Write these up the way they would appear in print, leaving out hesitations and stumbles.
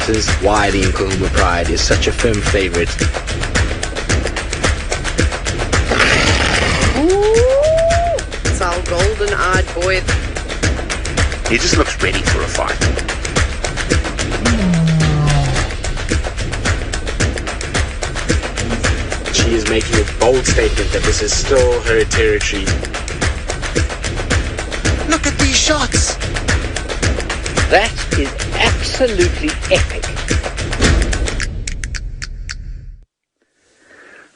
reasons why the Nkuma Pride is such a firm favorite. It's our golden-eyed boy. He just looks ready for a fight. She is making a bold statement that this is still her territory. Look at these shots! That is absolutely epic.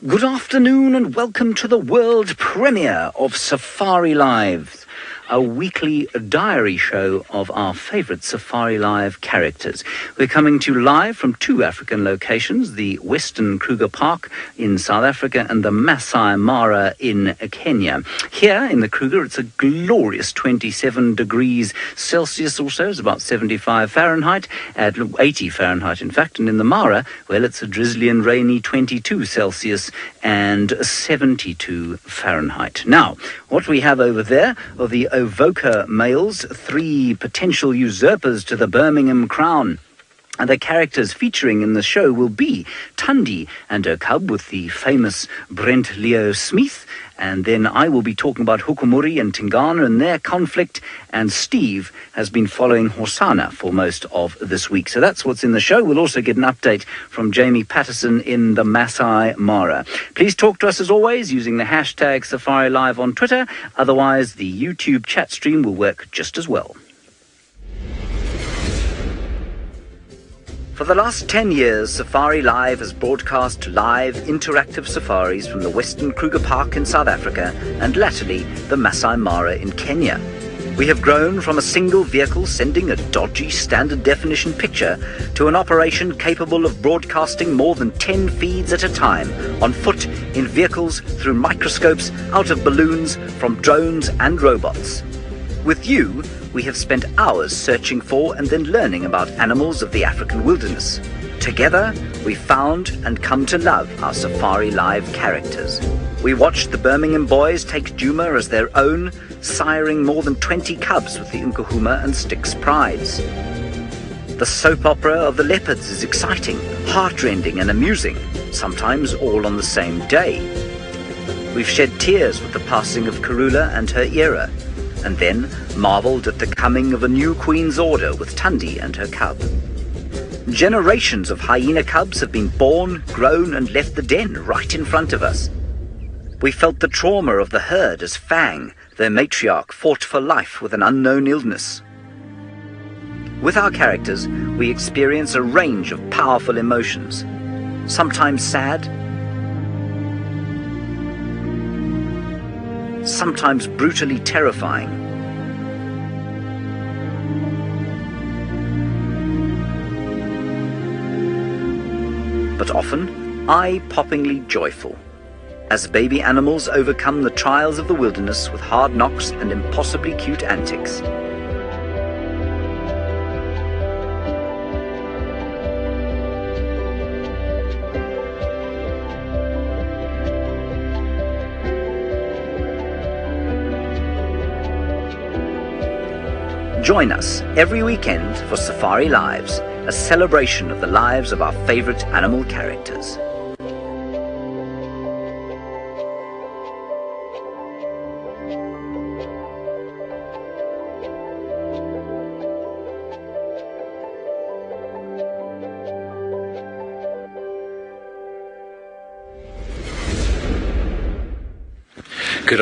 Good afternoon and welcome to the world premiere of Safari Lives, a weekly diary show of our favourite Safari Live characters. We're coming to you live from two African locations, the Western Kruger Park in South Africa and the Masai Mara in Kenya. Here in the Kruger, it's a glorious 27 degrees Celsius or so, it's about 75 Fahrenheit, at 80 Fahrenheit in fact, and in the Mara, well, it's a drizzly and rainy 22 Celsius and 72 Fahrenheit. Now, what we have over there are the Avoca males, three potential usurpers to the Birmingham crown. And the characters featuring in the show will be Tundi and her cub with the famous Brent Leo Smith. And then I will be talking about Hukumuri and Ting Ghana and their conflict. And Steve has been following Husana for most of this week. So that's what's in the show. We'll also get an update from Jamie Patterson in the Masai Mara. Please talk to us as always using the hashtag Safari Live on Twitter. Otherwise, the YouTube chat stream will work just as well. For the last 10 years, Safari Live has broadcast live interactive safaris from the Western Kruger Park in South Africa and latterly the Masai Mara in Kenya. We have grown from a single vehicle sending a dodgy standard definition picture to an operation capable of broadcasting more than 10 feeds at a time, on foot, in vehicles, through microscopes, out of balloons, from drones and robots. With you, we have spent hours searching for and then learning about animals of the African wilderness. Together, we found and come to love our Safari Live characters. We watched the Birmingham boys take Djuma as their own, siring more than 20 cubs with the Nkuma and Styx prides. The soap opera of the leopards is exciting, heartrending and amusing, sometimes all on the same day. We've shed tears with the passing of Kruger and her era, and then marvelled at the coming of a new Queen's Order with Tundi and her cub. Generations of hyena cubs have been born, grown and left the den right in front of us. We felt the trauma of the herd as Fang, their matriarch, fought for life with an unknown illness. With our characters, we experience a range of powerful emotions, sometimes sad, sometimes brutally terrifying. But often, eye-poppingly joyful, as baby animals overcome the trials of the wilderness with hard knocks and impossibly cute antics. Join us every weekend for Safari Lives, a celebration of the lives of our favorite animal characters. Good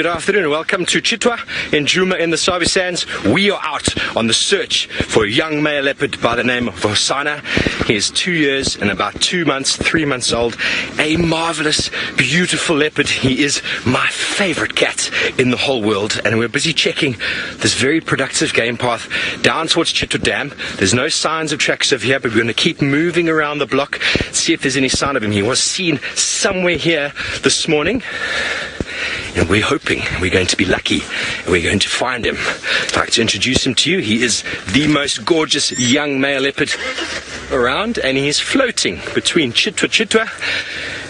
afternoon. Welcome to Chitwa in Djuma in the Sabi Sands. We are out on the search for a young male leopard by the name of Husana. He is 2 years and about 3 months old. A marvelous, beautiful leopard. He is my favorite cat in the whole world. And we're busy checking this very productive game path down towards Chitwa Dam. There's no signs of tracks over here, but we're going to keep moving around the block, see if there's any sign of him. He was seen somewhere here this morning. And we're hoping we're going to be lucky and we're going to find him. I'd like to introduce him to you. He is the most gorgeous young male leopard around, and he's floating between Chitwa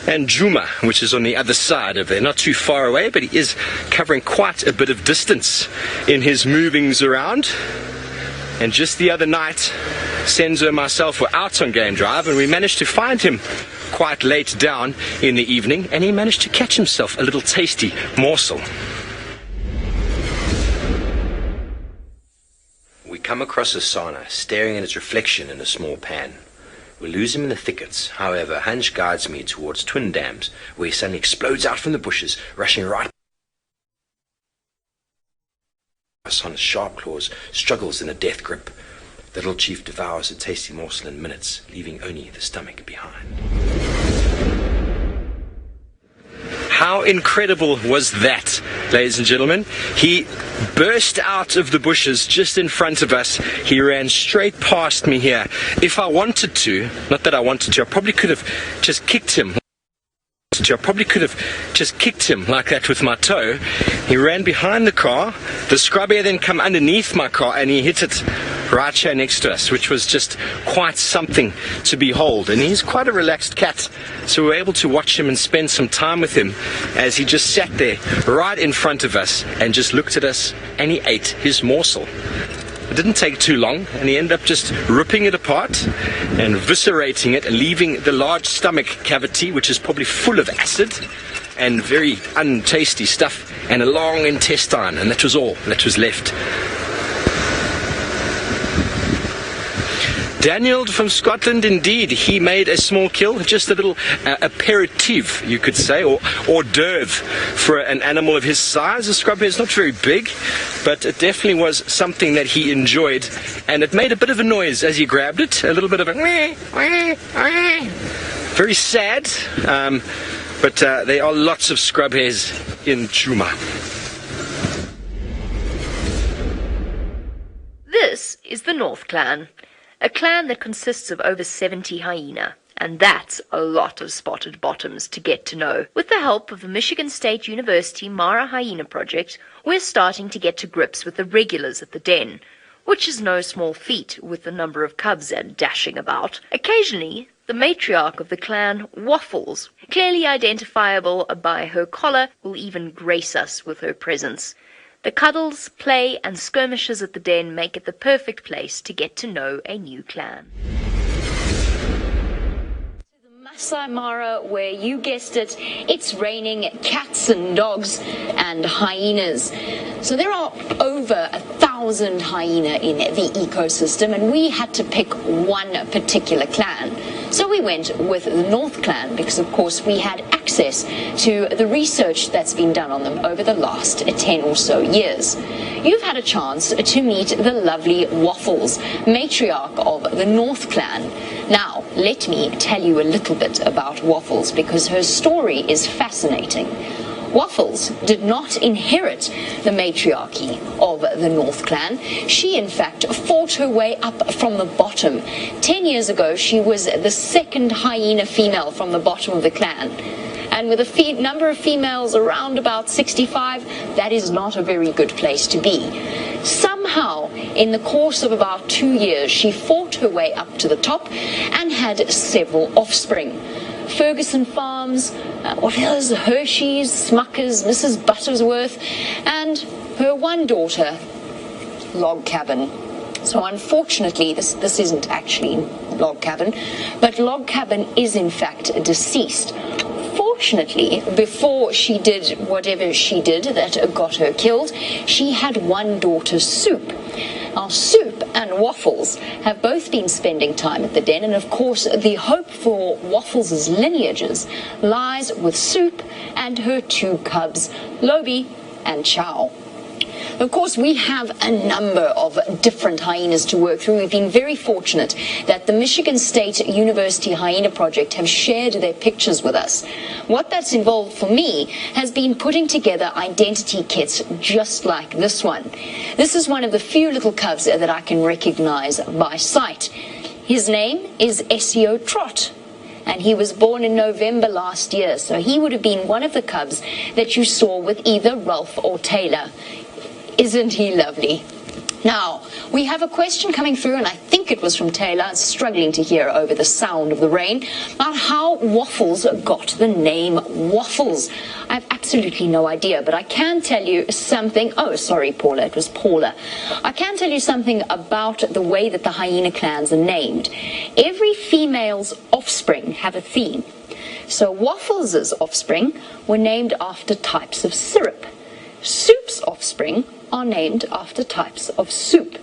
and Djuma, which is on the other side of there. Not too far away, but he is covering quite a bit of distance in his movings around. And just the other night, Senzo and myself were out on game drive, and we managed to find him quite late down in the evening, and he managed to catch himself a little tasty morsel. We come across Husana staring at his reflection in a small pan. We lose him in the thickets. However, Hunch guides me towards Twin Dams, where he suddenly explodes out from the bushes, rushing right. Husana's sharp claws struggles in a death grip. The little chief devours a tasty morsel in minutes, leaving only the stomach behind. How incredible was that, ladies and gentlemen? He burst out of the bushes just in front of us. He ran straight past me here. If I wanted to, not that I wanted to, I probably could have just kicked him. Like that with my toe. He ran behind the car. The scrub hair then come underneath my car, and he hit it right here next to us, which was just quite something to behold. And he's quite a relaxed cat, so we were able to watch him and spend some time with him as he just sat there right in front of us and just looked at us, and he ate his morsel. It didn't take too long, and he ended up just ripping it apart and viscerating it, leaving the large stomach cavity, which is probably full of acid and very untasty stuff, and a long intestine, and that was all that was left. Daniel from Scotland, indeed, he made a small kill, just a little aperitif, you could say, or hors d'oeuvre for an animal of his size. The scrub hair is not very big, but it definitely was something that he enjoyed, and it made a bit of a noise as he grabbed it, a little bit of a very sad, but there are lots of scrub hairs in Djuma. This is the North Clan. A clan that consists of over 70 hyena, and that's a lot of spotted bottoms to get to know. With the help of the Michigan State University Mara Hyena Project, we're starting to get to grips with the regulars at the den, which is no small feat with the number of cubs and dashing about. Occasionally, the matriarch of the clan, Waffles, clearly identifiable by her collar, will even grace us with her presence. The cuddles, play, and skirmishes at the den make it the perfect place to get to know a new clan. The Masai Mara, where you guessed it, it's raining cats and dogs and hyenas. So there are over 1,000 hyena in the ecosystem, and we had to pick one particular clan. So we went with the North Clan because, of course, we had access to the research that's been done on them over the last 10 or so years. You've had a chance to meet the lovely Waffles, matriarch of the North Clan. Now, let me tell you a little bit about Waffles because her story is fascinating. Waffles did not inherit the matriarchy of the North Clan. She, in fact, fought her way up from the bottom. 10 years ago, she was the second hyena female from the bottom of the clan. And with a number of females around about 65, that is not a very good place to be. Somehow, in the course of about 2 years, she fought her way up to the top and had several offspring. Ferguson Farms, Hershey's, Smuckers, Mrs. Buttersworth, and her one daughter, Log Cabin. So unfortunately, this isn't actually Log Cabin, but Log Cabin is in fact deceased. Fortunately, before she did whatever she did that got her killed, she had one daughter, Soup. Now, Soup and Waffles have both been spending time at the den, and of course the hope for Waffles' lineages lies with Soup and her two cubs, Lobi and Chow. Of course, we have a number of different hyenas to work through. We've been very fortunate that the Michigan State University Hyena Project have shared their pictures with us. What that's involved for me has been putting together identity kits just like this one. This is one of the few little cubs that I can recognize by sight. His name is SEO Trot, and he was born in November last year, so he would have been one of the cubs that you saw with either Ralph or Taylor. Isn't he lovely? Now, we have a question coming through, and I think it was from Taylor, struggling to hear over the sound of the rain, about how waffles got the name waffles. I have absolutely no idea, but I can tell you something. Oh, sorry, Paula, it was Paula. I can tell you something about the way that the hyena clans are named. Every female's offspring have a theme. So Waffles' offspring were named after types of syrup. Soup's offspring are named after types of soup.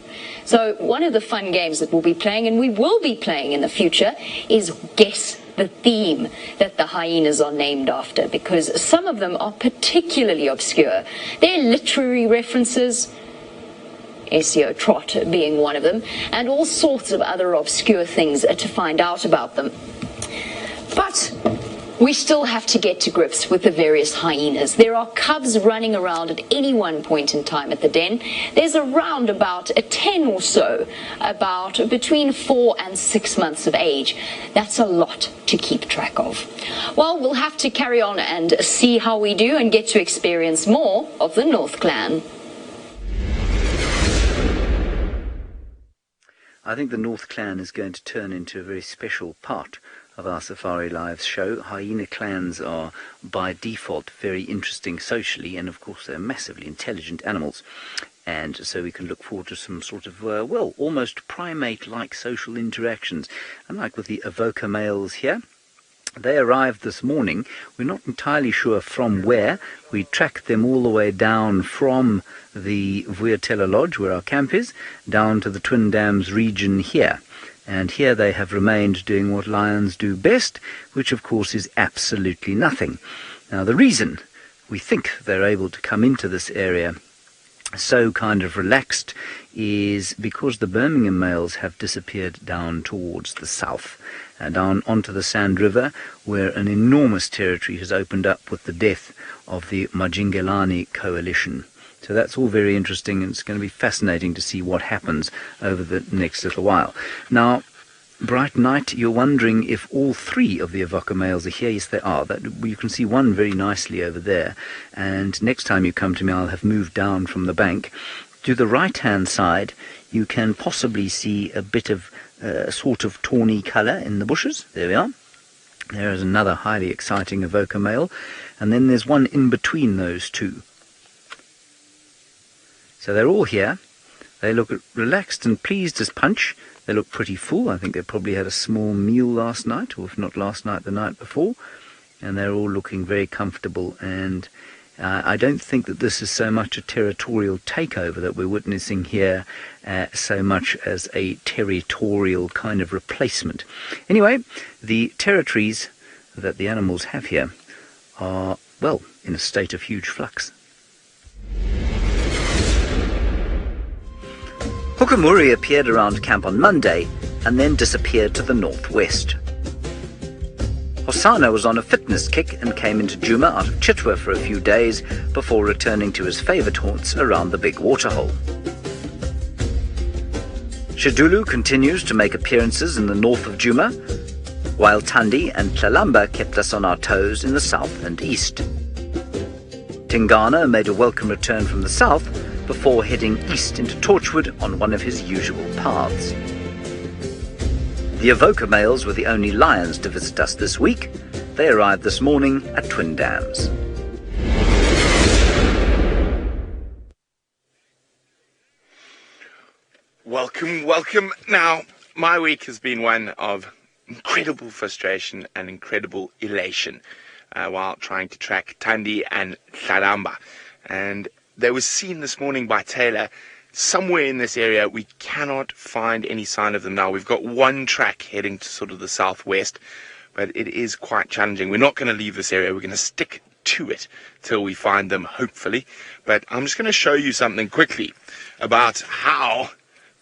So one of the fun games that we'll be playing, and we will be playing in the future, is guess the theme that the hyenas are named after, because some of them are particularly obscure. They're literary references, SEO trot being one of them, and all sorts of other obscure things to find out about them. But we still have to get to grips with the various hyenas. There are cubs running around at any one point in time at the den. There's around about 10 or so, about between 4 and 6 months of age. That's a lot to keep track of. Well, we'll have to carry on and see how we do and get to experience more of the North Clan. I think the North Clan is going to turn into a very special part of our Safari Lives show. Hyena clans are by default very interesting socially, and of course they're massively intelligent animals, and so we can look forward to some sort of well, almost primate-like social interactions. Unlike with the Avoca males here, they arrived this morning. We're not entirely sure from where. We tracked them all the way down from the Vuyatela Lodge, where our camp is, down to the Twin Dams region here. And here they have remained doing what lions do best, which of course is absolutely nothing. Now the reason we think they're able to come into this area so kind of relaxed is because the Birmingham males have disappeared down towards the south, down onto the Sand River, where an enormous territory has opened up with the death of the Majingelani coalition. So that's all very interesting, and it's going to be fascinating to see what happens over the next little while. Now, bright night, you're wondering if all three of the Avoca males are here. Yes, they are. You can see one very nicely over there. And next time you come to me, I'll have moved down from the bank. To the right-hand side, you can possibly see a bit of sort of tawny colour in the bushes. There we are. There is another highly exciting Avoca male. And then there's one in between those two. So they're all here. They look relaxed and pleased as punch. They look pretty full. I think they probably had a small meal last night, or if not last night, the night before. And they're all looking very comfortable. And I don't think that this is so much a territorial takeover that we're witnessing here, so much as a territorial kind of replacement. Anyway, the territories that the animals have here are, well, in a state of huge flux. Hukamuri appeared around camp on Monday and then disappeared to the northwest. Husana was on a fitness kick and came into Djuma out of Chitwa for a few days before returning to his favourite haunts around the big waterhole. Shadulu continues to make appearances in the north of Djuma, while Tandi and Tlalamba kept us on our toes in the south and east. Ting Ghana made a welcome return from the south before heading east into Torchwood on one of his usual paths. The Avoca males were the only lions to visit us this week. They arrived this morning at Twin Dams. Welcome, welcome. Now, my week has been one of incredible frustration and incredible elation while trying to track Tandi and Tlalamba. And they were seen this morning by Taylor somewhere in this area. We cannot find any sign of them now. We've got one track heading to sort of the southwest, but it is quite challenging. We're not going to leave this area. We're going to stick to it till we find them, hopefully. But I'm just going to show you something quickly about how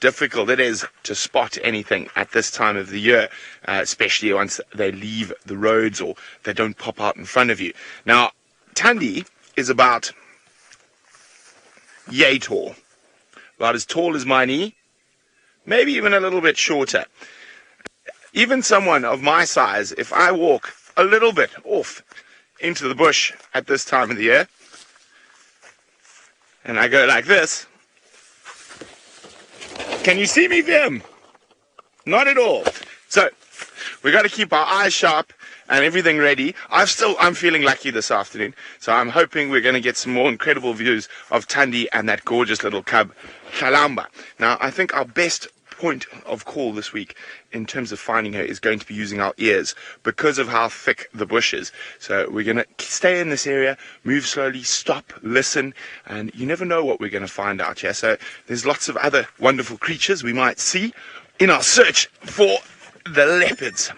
difficult it is to spot anything at this time of the year, especially once they leave the roads or they don't pop out in front of you. Now, Tandi is about yay tall, about as tall as my knee, maybe even a little bit shorter. Even someone of my size, if I walk a little bit off into the bush at this time of the year, and I go like this, Can you see me, Vim? Not at all. So we got to keep our eyes sharp and everything ready. I'm feeling lucky this afternoon, so I'm hoping we're going to get some more incredible views of Thandi and that gorgeous little cub, Shalamba. Now, I think our best point of call this week in terms of finding her is going to be using our ears because of how thick the bush is. So we're going to stay in this area, move slowly, stop, listen, and you never know what we're going to find out here. So there's lots of other wonderful creatures we might see in our search for the leopards.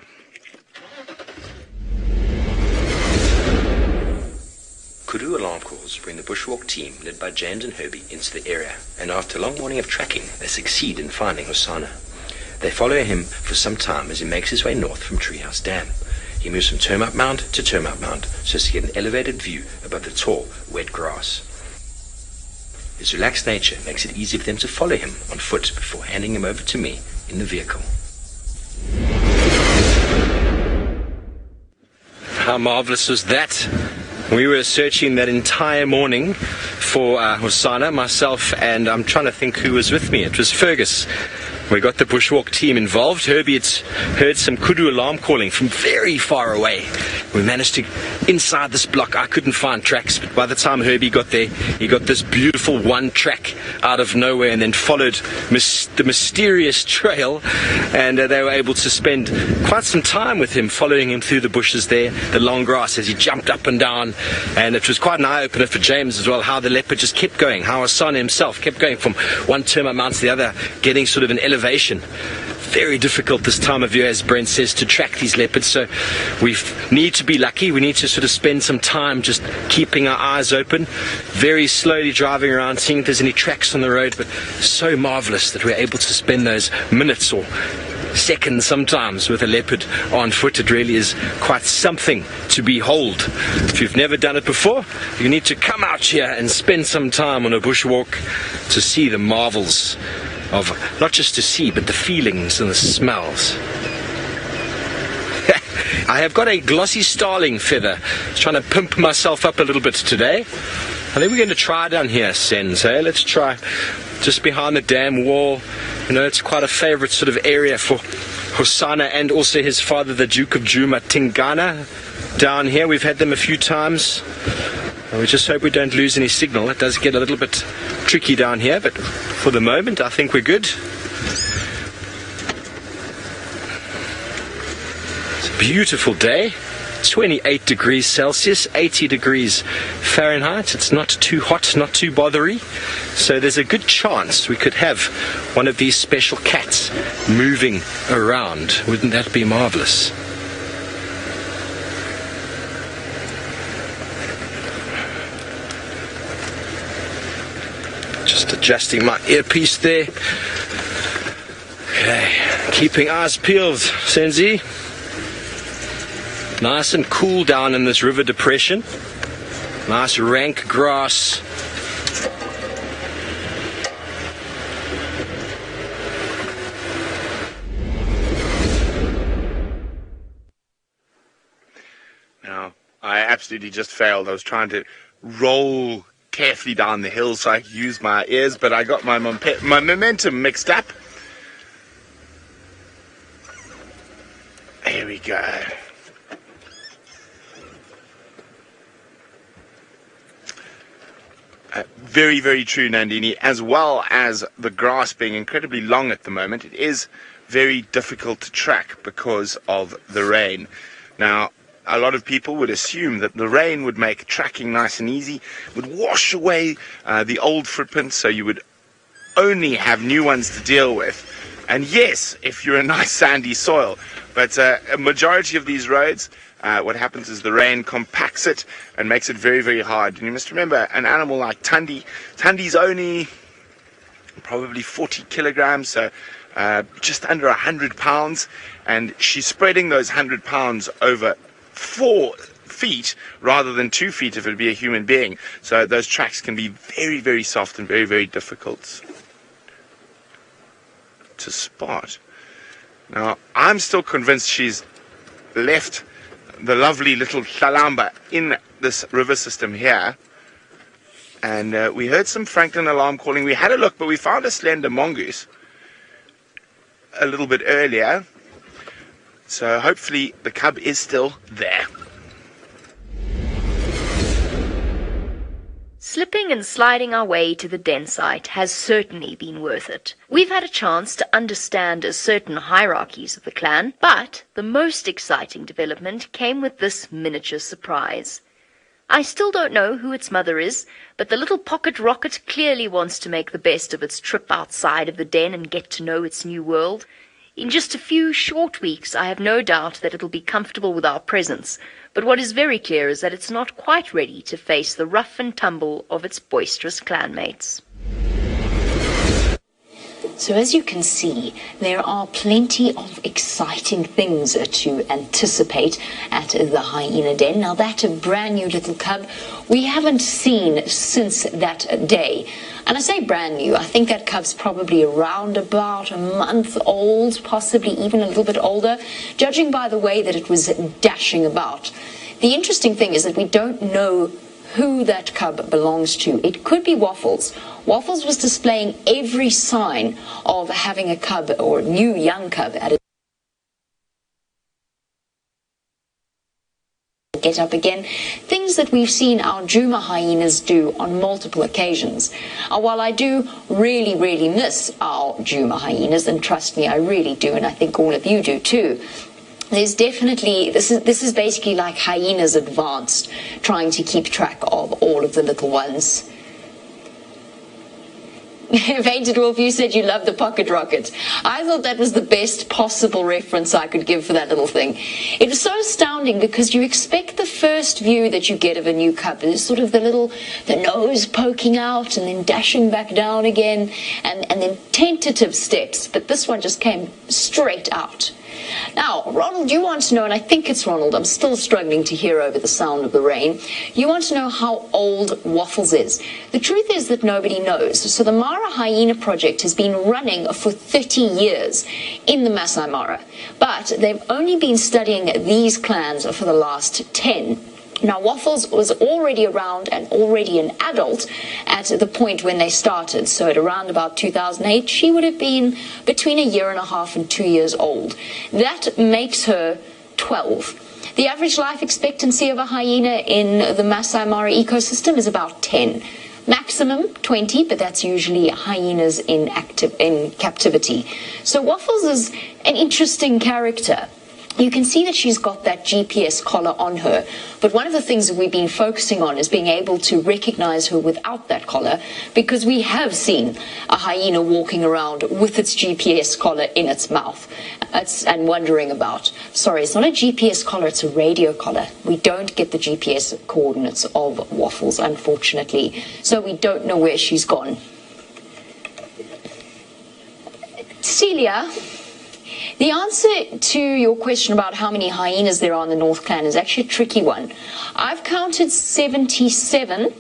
Kudu alarm calls bring the bushwalk team led by James and Herbie into the area, and after a long morning of tracking, they succeed in finding Husana. They follow him for some time as he makes his way north from Treehouse Dam. He moves from termite mound to termite mound so as to get an elevated view above the tall, wet grass. His relaxed nature makes it easy for them to follow him on foot before handing him over to me in the vehicle. How marvelous was that? We were searching that entire morning for Husana, myself, and I'm trying to think who was with me. It was Fergus. We got the bushwalk team involved. Herbie had heard some kudu alarm calling from very far away. We managed to, inside this block, I couldn't find tracks, but by the time Herbie got there, he got this beautiful one track out of nowhere and then followed the mysterious trail, and they were able to spend quite some time with him, following him through the bushes there, the long grass, as he jumped up and down, and it was quite an eye-opener for James as well, how the leopard just kept going, how Husana himself kept going from one termite mound to the other, getting sort of an elevation. Very difficult this time of year, as Brent says, to track these leopards, so we need to be lucky. We need to sort of spend some time just keeping our eyes open, very slowly driving around, seeing if there's any tracks on the road, but so marvelous that we're able to spend those minutes or seconds sometimes with a leopard on foot. It really is quite something to behold. If you've never done it before, you need to come out here and spend some time on a bushwalk to see the marvels of, not just to see, but the feelings and the smells. I have got a glossy starling feather. Trying to pimp myself up a little bit today. I think we're going to try down here, Sens. Hey? Let's try just behind the dam wall. You know, it's quite a favorite sort of area for Husana and also his father, the Duke of Djuma, Ting Ghana. Down here, we've had them a few times. We just hope we don't lose any signal. It does get a little bit tricky down here, but for the moment I think we're good. It's a beautiful day. 28 degrees Celsius, 80 degrees Fahrenheit. It's not too hot, not too bothery. So there's a good chance we could have one of these special cats moving around. Wouldn't that be marvelous? Just adjusting my earpiece there. Okay, keeping eyes peeled, Senzi. Nice and cool down in this river depression. Nice rank grass. Now, I absolutely just failed. I was trying to roll carefully down the hill so I could use my ears, but I got my momentum mixed up. Here we go. Very, very true, Nandini. As well as the grass being incredibly long at the moment, it is very difficult to track because of the rain. Now, a lot of people would assume that the rain would make tracking nice and easy, would wash away the old footprints, so you would only have new ones to deal with. And yes, if you're a nice sandy soil, but a majority of these roads, what happens is the rain compacts it and makes it very, very hard. And you must remember, an animal like Thandi's only probably 40 kilograms, so just under 100 pounds, and she's spreading those 100 pounds over 4 feet rather than 2 feet if it would be a human being. So those tracks can be very, very soft and very, very difficult to spot. Now, I'm still convinced she's left the lovely little Shalamba in this river system here. And we heard some Franklin alarm calling. We had a look, but we found a slender mongoose. a little bit earlier. So hopefully the cub is still there. Slipping and sliding our way to the den site has certainly been worth it. We've had a chance to understand certain hierarchies of the clan, but the most exciting development came with this miniature surprise. I still don't know who its mother is, but the little pocket rocket clearly wants to make the best of its trip outside of the den and get to know its new world. In just a few short weeks, I have no doubt that it'll be comfortable with our presence, but what is very clear is that it's not quite ready to face the rough and tumble of its boisterous clanmates. So as you can see, there are plenty of exciting things to anticipate at the hyena den. Now that brand new little cub we haven't seen since that day. And I say brand new, I think that cub's probably around about a month old, possibly even a little bit older, judging by the way that it was dashing about. The interesting thing is that we don't know who that cub belongs to. It could be Waffles. Waffles was displaying every sign of having a cub or a new young cub at it. Get up again. Things that we've seen our Djuma hyenas do on multiple occasions. While I do really, really miss our Djuma hyenas, and trust me, I really do, and I think all of you do too. There's definitely, this is basically like hyenas advanced, trying to keep track of all of the little ones. Painted Wolf, you said you loved the pocket rocket. I thought that was the best possible reference I could give for that little thing. It was so astounding because you expect the first view that you get of a new cub is sort of the nose poking out and then dashing back down again and then tentative steps, but this one just came straight out. Now, Ronald, you want to know, and I think it's Ronald, I'm still struggling to hear over the sound of the rain, you want to know how old Waffles is. The truth is that nobody knows. So the Mara Hyena project has been running for 30 years in the Masai Mara, but they've only been studying these clans for the last 10. Now, Waffles was already around and already an adult at the point when they started. So at around about 2008, she would have been between 1.5 years and 2 years old. That makes her 12. The average life expectancy of a hyena in the Masai Mara ecosystem is about 10. Maximum 20, but that's usually hyenas in captivity. So Waffles is an interesting character. You can see that she's got that GPS collar on her, but one of the things that we've been focusing on is being able to recognize her without that collar, because we have seen a hyena walking around with its GPS collar in its mouth and wondering about. Sorry, it's not a GPS collar, it's a radio collar. We don't get the GPS coordinates of Waffles, unfortunately, so we don't know where she's gone. Celia, the answer to your question about how many hyenas there are in the North Clan is actually a tricky one. I've counted 77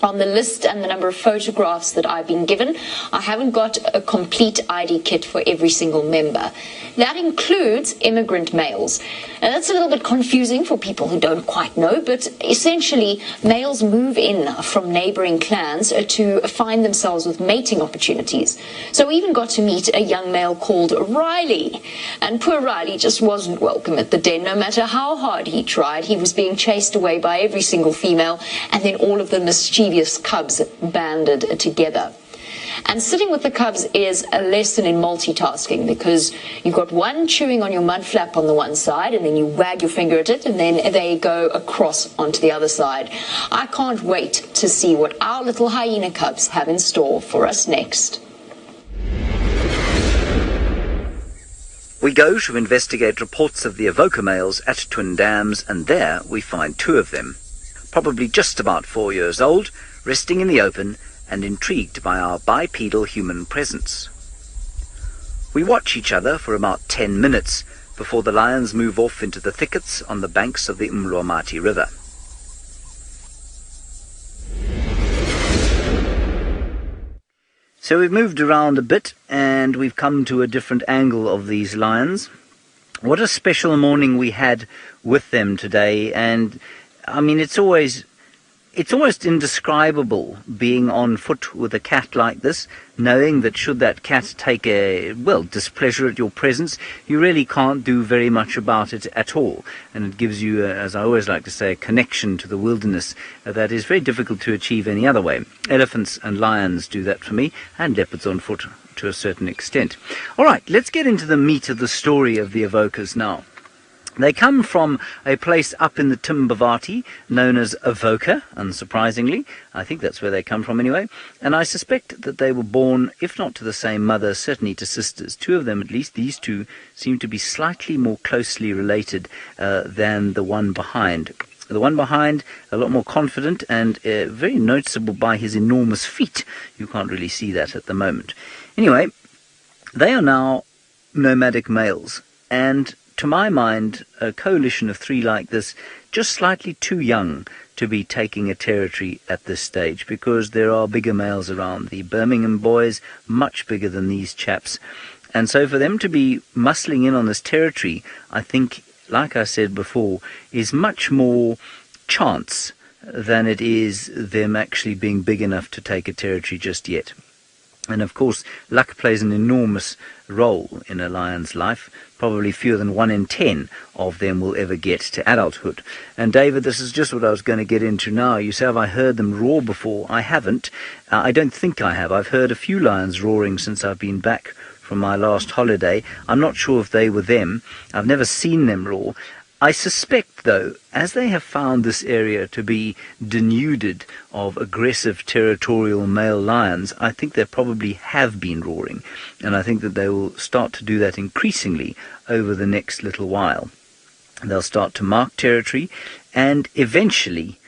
on the list and the number of photographs that I've been given. I haven't got a complete ID kit for every single member. That includes immigrant males. Now, that's a little bit confusing for people who don't quite know, but essentially males move in from neighboring clans to find themselves with mating opportunities. So we even got to meet a young male called Riley, and poor Riley just wasn't welcome at the den. No matter how hard he tried, he was being chased away by every single female, and then all of the mischievous cubs banded together. And sitting with the cubs is a lesson in multitasking, because you've got one chewing on your mud flap on the one side, and then you wag your finger at it, and then they go across onto the other side. I can't wait to see what our little hyena cubs have in store for us next. We go to investigate reports of the Avoca males at Twin Dams, and there we find 2 of them, probably just about 4 years old, resting in the open and intrigued by our bipedal human presence. We watch each other for about 10 minutes before the lions move off into the thickets on the banks of the Umlwamati River. So we've moved around a bit and we've come to a different angle of these lions. What a special morning we had with them today, and I mean, it's always It's almost indescribable being on foot with a cat like this, knowing that should that cat take displeasure at your presence, you really can't do very much about it at all. And it gives you, as I always like to say, a connection to the wilderness that is very difficult to achieve any other way. Elephants and lions do that for me, and leopards on foot to a certain extent. All right, let's get into the meat of the story of the Avocas now. They come from a place up in the Timbavati known as Avoca, unsurprisingly. I think that's where they come from anyway. And I suspect that they were born, if not to the same mother, certainly to sisters. Two of them, at least, these two, seem to be slightly more closely related than the one behind. The one behind, a lot more confident and very noticeable by his enormous feet. You can't really see that at the moment. Anyway, they are now nomadic males, and to my mind, a coalition of three like this, just slightly too young to be taking a territory at this stage, because there are bigger males around. The Birmingham boys, much bigger than these chaps. And so for them to be muscling in on this territory, I think, like I said before, is much more chance than it is them actually being big enough to take a territory just yet. And of course, luck plays an enormous role in a lion's life. Probably fewer than 1 in 10 of them will ever get to adulthood. And David, this is just what I was going to get into now. You say, have I heard them roar before? I haven't. I don't think I have. I've heard a few lions roaring since I've been back from my last holiday. I'm not sure if they were them. I've never seen them roar. I suspect, though, as they have found this area to be denuded of aggressive territorial male lions, I think they probably have been roaring. And I think that they will start to do that increasingly over the next little while. They'll start to mark territory, and eventually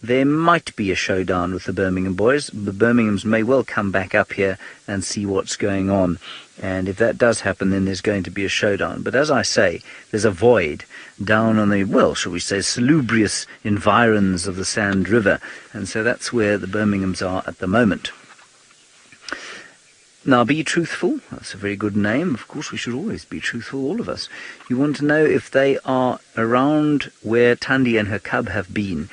there might be a showdown with the Birmingham boys. The Birminghams may well come back up here and see what's going on. And if that does happen, then there's going to be a showdown. But as I say, there's a void down on the, well, shall we say, salubrious environs of the Sand River. And so that's where the Birminghams are at the moment. Now, be truthful. That's a very good name. Of course, we should always be truthful, all of us. You want to know if they are around where Thandi and her cub have been.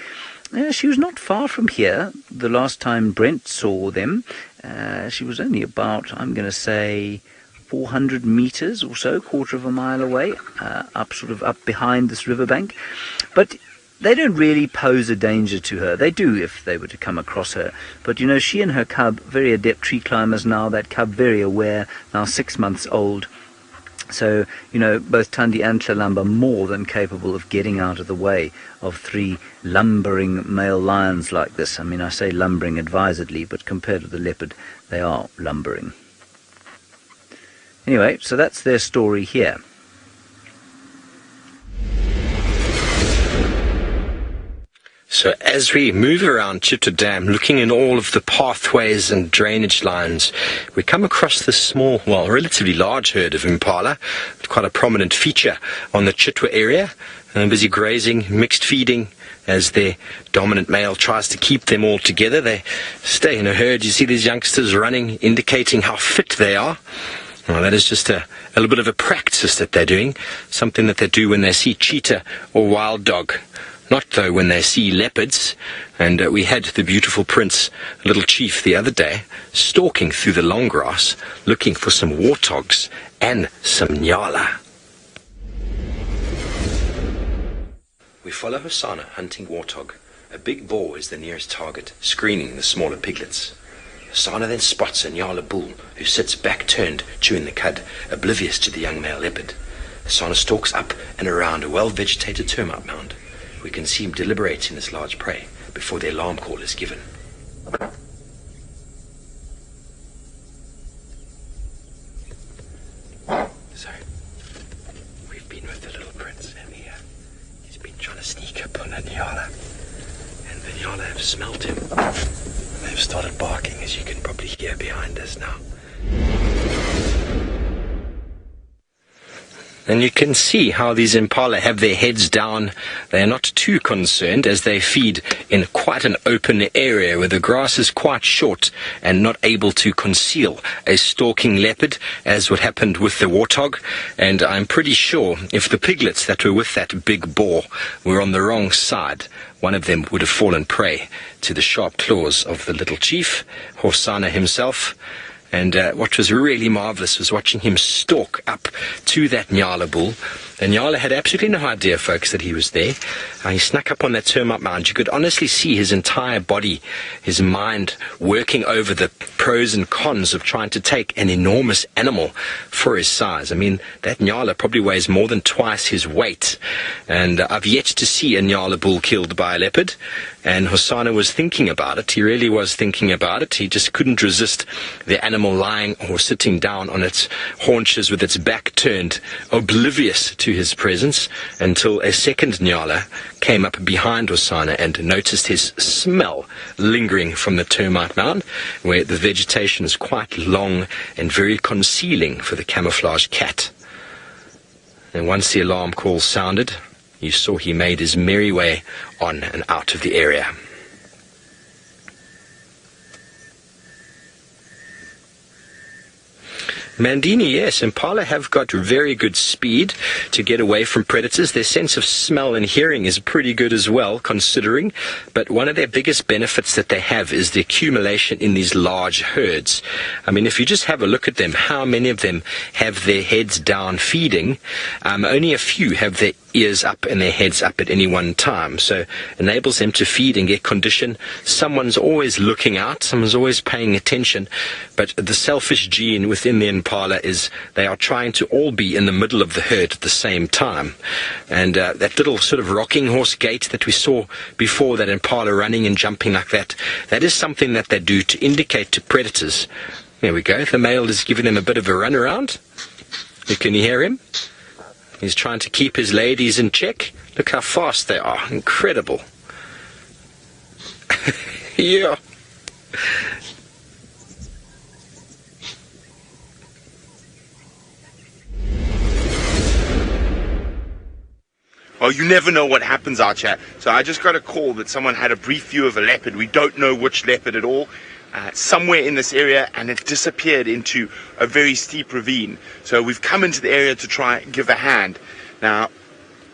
She was not far from here the last time Brent saw them. She was only about, I'm going to say, 400 meters or so, quarter of a mile away, up behind this riverbank. But they don't really pose a danger to her. They do if they were to come across her. But, you know, she and her cub, very adept tree climbers now, that cub very aware, now 6 months old. So, you know, both Thandi and Tlalamba more than capable of getting out of the way of three lumbering male lions like this. I mean, I say lumbering advisedly, but compared to the leopard, they are lumbering. Anyway, so that's their story here. So as we move around Chitwa Dam, looking in all of the pathways and drainage lines, we come across this small, well, relatively large herd of Impala, quite a prominent feature on the Chitwa area, busy grazing, mixed feeding, as their dominant male tries to keep them all together. They stay in a herd. You see these youngsters running, indicating how fit they are. Well, that is just a little bit of a practice that they're doing, something that they do when they see cheetah or wild dog. Not, though, when they see leopards. And we had the beautiful prince, Little Chief, the other day, stalking through the long grass, looking for some warthogs and some nyala. We follow Husana hunting warthog. A big boar is the nearest target, screening the smaller piglets. Husana then spots a nyala bull, who sits back-turned, chewing the cud, oblivious to the young male leopard. Husana stalks up and around a well-vegetated termite mound. We can see him deliberating this large prey before the alarm call is given. So, we've been with the little prince, and he's been trying to sneak up on a nyala. And the nyala have smelt him. They've started barking, as you can probably hear behind us now. And you can see how these impala have their heads down. They are not too concerned as they feed in quite an open area where the grass is quite short and not able to conceal a stalking leopard, as what happened with the warthog. And I'm pretty sure if the piglets that were with that big boar were on the wrong side, one of them would have fallen prey to the sharp claws of the little chief, Husana himself. And what was really marvellous was watching him stalk up to that Nyala bull. The Nyala had absolutely no idea, folks, that he was there. He snuck up on that termite mound. You could honestly see his entire body, his mind, working over the pros and cons of trying to take an enormous animal for his size. I mean, that Nyala probably weighs more than twice his weight. And I've yet to see a Nyala bull killed by a leopard. And Husana was thinking about it. He really was thinking about it. He just couldn't resist the animal lying or sitting down on its haunches with its back turned, oblivious to his presence, until a second Nyala came up behind Husana and noticed his smell lingering from the termite mound, where the vegetation is quite long and very concealing for the camouflaged cat. And once the alarm call sounded, you saw he made his merry way on and out of the area. Mandini, yes, Impala have got very good speed to get away from predators. Their sense of smell and hearing is pretty good as well, considering. But one of their biggest benefits that they have is the accumulation in these large herds. I mean, if you just have a look at them, how many of them have their heads down feeding? Only a few have their ears up and their heads up at any one time. So enables them to feed and get condition. Someone's always looking out. Someone's always paying attention. But the selfish gene within the Impala is they are trying to all be in the middle of the herd at the same time. And that little sort of rocking horse gait that we saw before, that Impala running and jumping like that, that is something that they do to indicate to predators. There we go. The male is giving them a bit of a run around. Can you hear him? He's trying to keep his ladies in check. Look how fast they are. Incredible. Yeah. Well, you never know what happens out here. So I just got a call that someone had a brief view of a leopard. We don't know which leopard at all. Somewhere in this area, and it disappeared into a very steep ravine. So we've come into the area to try and give a hand. Now,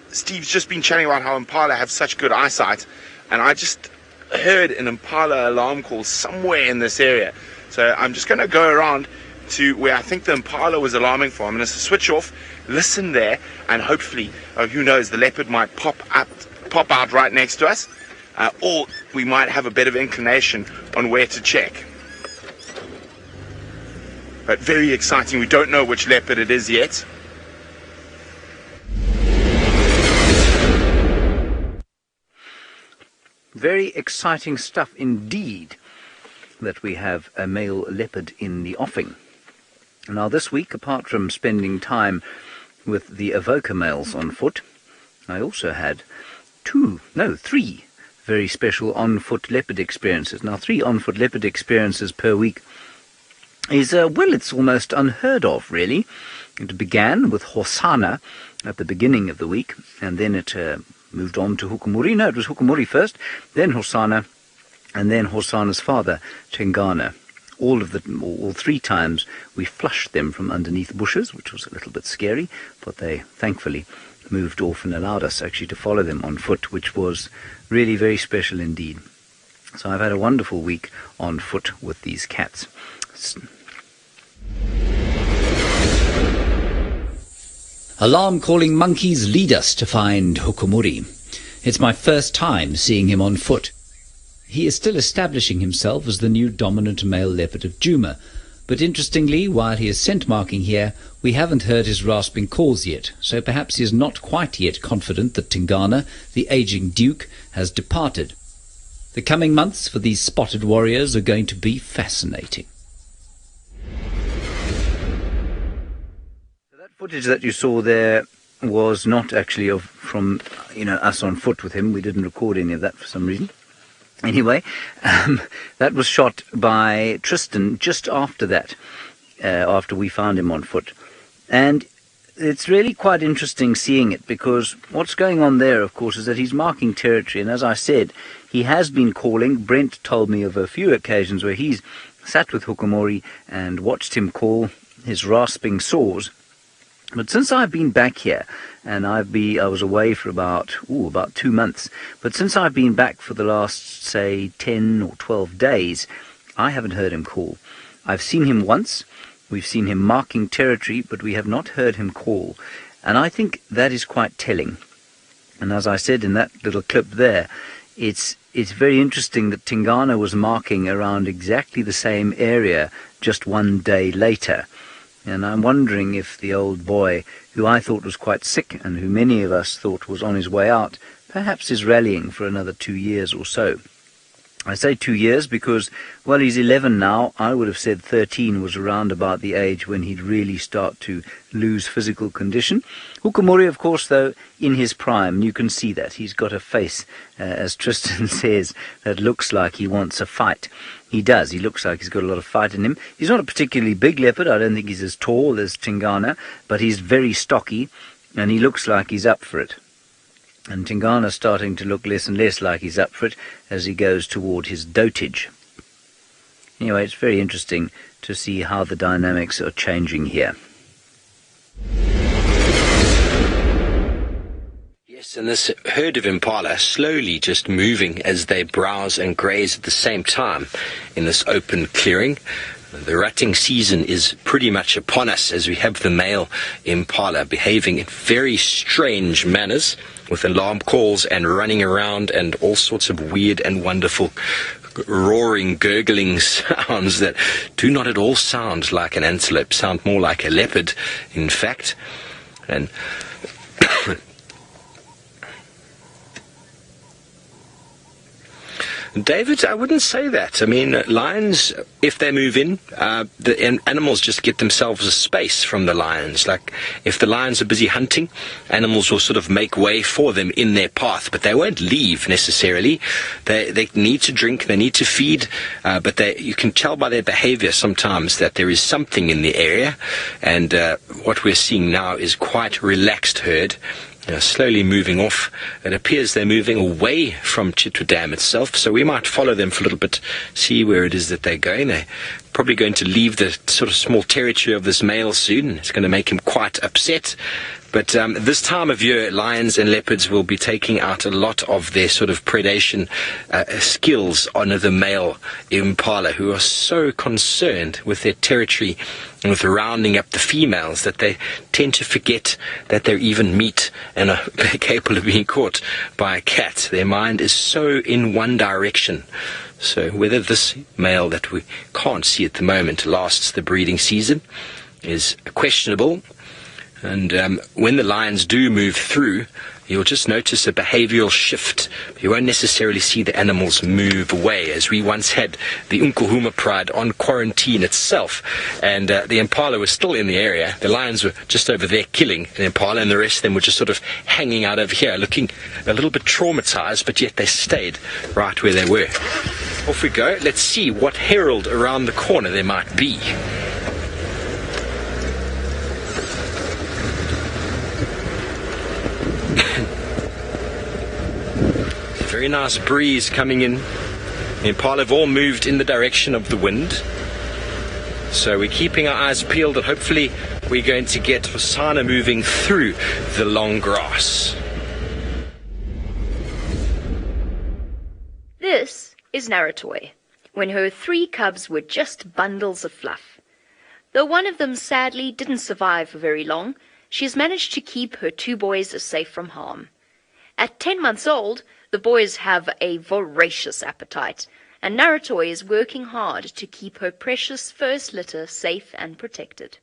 Steve's just been chatting about how Impala have such good eyesight, and I just heard an Impala alarm call somewhere in this area. So I'm just going to go around to where I think the Impala was alarming for. I'm going to switch off, listen there, and hopefully, who knows, the leopard might pop out right next to us. Or we might have a bit of inclination on where to check. But very exciting. We don't know which leopard it is yet. Very exciting stuff indeed that we have a male leopard in the offing. Now this week, apart from spending time with the Avoca males on foot, I also had three very special on-foot leopard experiences. Now, 3 on-foot leopard experiences per week is, it's almost unheard of, really. It began with Husana at the beginning of the week, and then it moved on to Hukumuri. No, it was Hukumuri first, then Husana, and then Husana's father, Ting Ghana. All 3 times we flushed them from underneath bushes, which was a little bit scary, but they thankfully moved off and allowed us actually to follow them on foot, which was really very special indeed. So I've had a wonderful week on foot with these cats. Alarm calling monkeys lead us to find Hukumuri. It's my first time seeing him on foot. He is still establishing himself as the new dominant male leopard of Djuma, but interestingly, while he is scent marking here, we haven't heard his rasping calls yet, so perhaps he is not quite yet confident that Ting Ghana, the aging duke, has departed. The coming months for these spotted warriors are going to be fascinating. That footage that you saw there was not actually from us on foot with him. We didn't record any of that for some reason. Anyway, that was shot by Tristan just after that, after we found him on foot. And it's really quite interesting seeing it, because what's going on there, of course, is that he's marking territory. And as I said, he has been calling. Brent told me of a few occasions where he's sat with Hukumori and watched him call, his rasping saws. But since I've been back here, and I was away for about 2 months, but since I've been back for the last, say, 10 or 12 days, I haven't heard him call. I've seen him once. We've seen him marking territory, but we have not heard him call. And I think that is quite telling. And as I said in that little clip there, it's very interesting that Ting Ghana was marking around exactly the same area just 1 day later. And I'm wondering if the old boy, who I thought was quite sick and who many of us thought was on his way out, perhaps is rallying for another 2 years or so. I say 2 years because, well, he's 11 now. I would have said 13 was around about the age when he'd really start to lose physical condition. Hukumori, of course, though, in his prime, and you can see that. He's got a face, as Tristan says, that looks like he wants a fight. He does. He looks like he's got a lot of fight in him. He's not a particularly big leopard. I don't think he's as tall as Ting Ghana, but he's very stocky, and he looks like he's up for it. And Ting Ghana's starting to look less and less like he's up for it as he goes toward his dotage. Anyway, it's very interesting to see how the dynamics are changing here. Yes, and this herd of impala slowly just moving as they browse and graze at the same time in this open clearing. The rutting season is pretty much upon us as we have the male impala behaving in very strange manners with alarm calls and running around and all sorts of weird and wonderful roaring, gurgling sounds that do not at all sound like an antelope, sound more like a leopard, in fact. And David, I wouldn't say that. I mean, lions, if they move in, the animals just get themselves a space from the lions. Like, if the lions are busy hunting, animals will sort of make way for them in their path, but they won't leave necessarily. They need to drink, they need to feed, but you can tell by their behavior sometimes that there is something in the area, and what we're seeing now is quite relaxed herd. Slowly moving off. It appears they're moving away from Chitwa Dam itself, so we might follow them for a little bit, see where it is that they're going. They're probably going to leave the sort of small territory of this male soon. It's going to make him quite upset. But this time of year, lions and leopards will be taking out a lot of their sort of predation skills on the male impala, who are so concerned with their territory and with rounding up the females that they tend to forget that they're even meat and are capable of being caught by a cat. Their mind is so in one direction. So whether this male that we can't see at the moment lasts the breeding season is questionable. And when the lions do move through, you'll just notice a behavioral shift. You won't necessarily see the animals move away, as we once had the Unkuhuma pride on quarantine itself, and the impala was still in the area. The lions were just over there killing an impala, and the rest of them were just sort of hanging out over here, looking a little bit traumatized, but yet they stayed right where they were. Off we go. Let's see what herald around the corner there might be. Very nice breeze coming in. The impala have all moved in the direction of the wind. So we're keeping our eyes peeled, and hopefully we're going to get Husana moving through the long grass. This is Naratoi, when her 3 cubs were just bundles of fluff. Though one of them sadly didn't survive for very long, she has managed to keep her 2 boys safe from harm. At 10 months old, the boys have a voracious appetite, and Naratoi is working hard to keep her precious first litter safe and protected.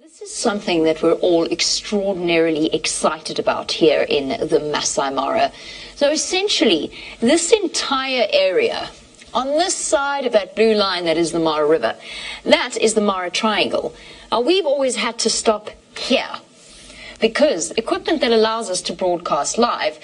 This is something that we're all extraordinarily excited about here in the Masai Mara. So essentially, this entire area, on this side of that blue line that is the Mara River, that is the Mara Triangle. Now, we've always had to stop here. because equipment that allows us to broadcast live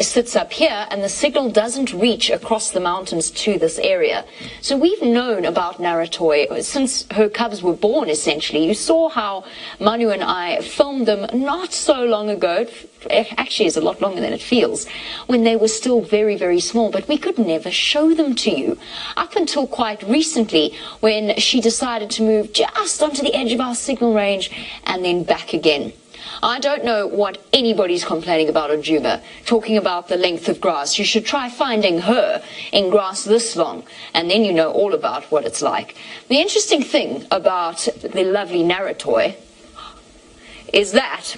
sits up here, and the signal doesn't reach across the mountains to this area. So we've known about Naratoy since her cubs were born, essentially. You saw how Manu and I filmed them not so long ago. It actually is a lot longer than it feels, when they were still very, very small, but we could never show them to you up until quite recently, when she decided to move just onto the edge of our signal range and then back again. I don't know what anybody's complaining about on Djuma, talking about the length of grass. You should try finding her in grass this long, and then you know all about what it's like. The interesting thing about the lovely Naratoy is that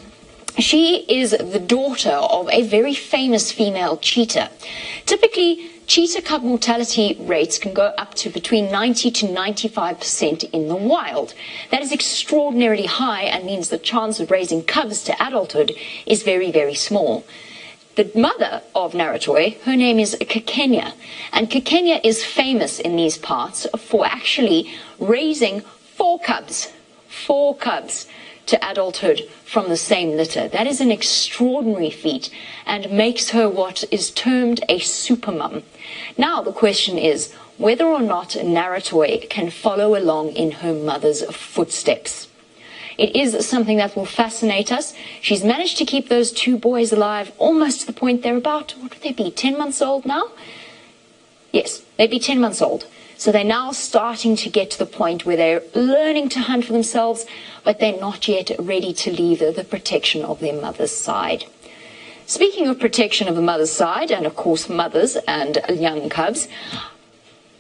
she is the daughter of a very famous female cheetah. Typically, cheetah cub mortality rates can go up to between 90 to 95% in the wild. That is extraordinarily high and means the chance of raising cubs to adulthood is very, very small. The mother of Naratoy, her name is Kekenya, and Kekenya is famous in these parts for actually raising four cubs to adulthood from the same litter. That is an extraordinary feat and makes her what is termed a supermum. Now the question is whether or not Naratoy can follow along in her mother's footsteps. It is something that will fascinate us. She's managed to keep those two boys alive almost to the point they're about, what would they be, 10 months old now? Yes, they'd be 10 months old. So they're now starting to get to the point where they're learning to hunt for themselves, but they're not yet ready to leave the protection of their mother's side. Speaking of protection of the mother's side, and of course mothers and young cubs,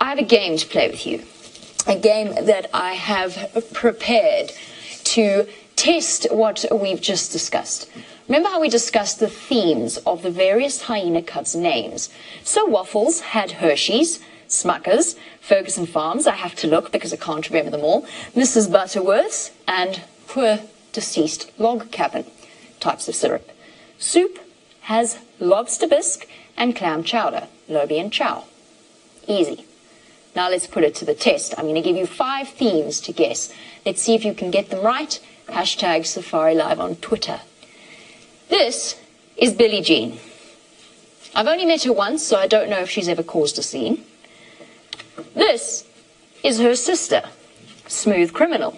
I have a game to play with you. A game that I have prepared to test what we've just discussed. Remember how we discussed the themes of the various hyena cubs' names? So Waffles had Hershey's, Smuckers, Ferguson Farms, I have to look because I can't remember them all, Mrs. Butterworth's, and poor deceased log cabin types of syrup. Soup has lobster bisque and clam chowder, lobi and chow. Easy. Now let's put it to the test. I'm going to give you 5 themes to guess. Let's see if you can get them right. Hashtag Safari Live on Twitter. This is Billie Jean. I've only met her once, so I don't know if she's ever caused a scene. This is her sister, Smooth Criminal.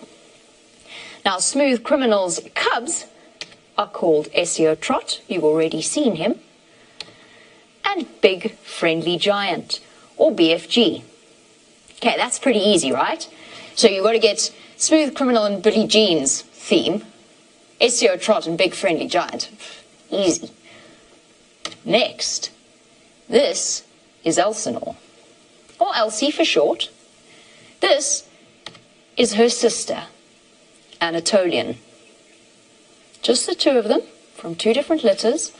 Now, Smooth Criminal's cubs are called SEO Trot, you've already seen him, and Big Friendly Giant, or BFG. Okay, that's pretty easy, right? So you've got to get Smooth Criminal and Billie Jean's theme, SEO Trot and Big Friendly Giant. Easy. Next, this is Elsinore, or Elsie for short. This is her sister, Anatolian. Just the two of them, from 2 different litters.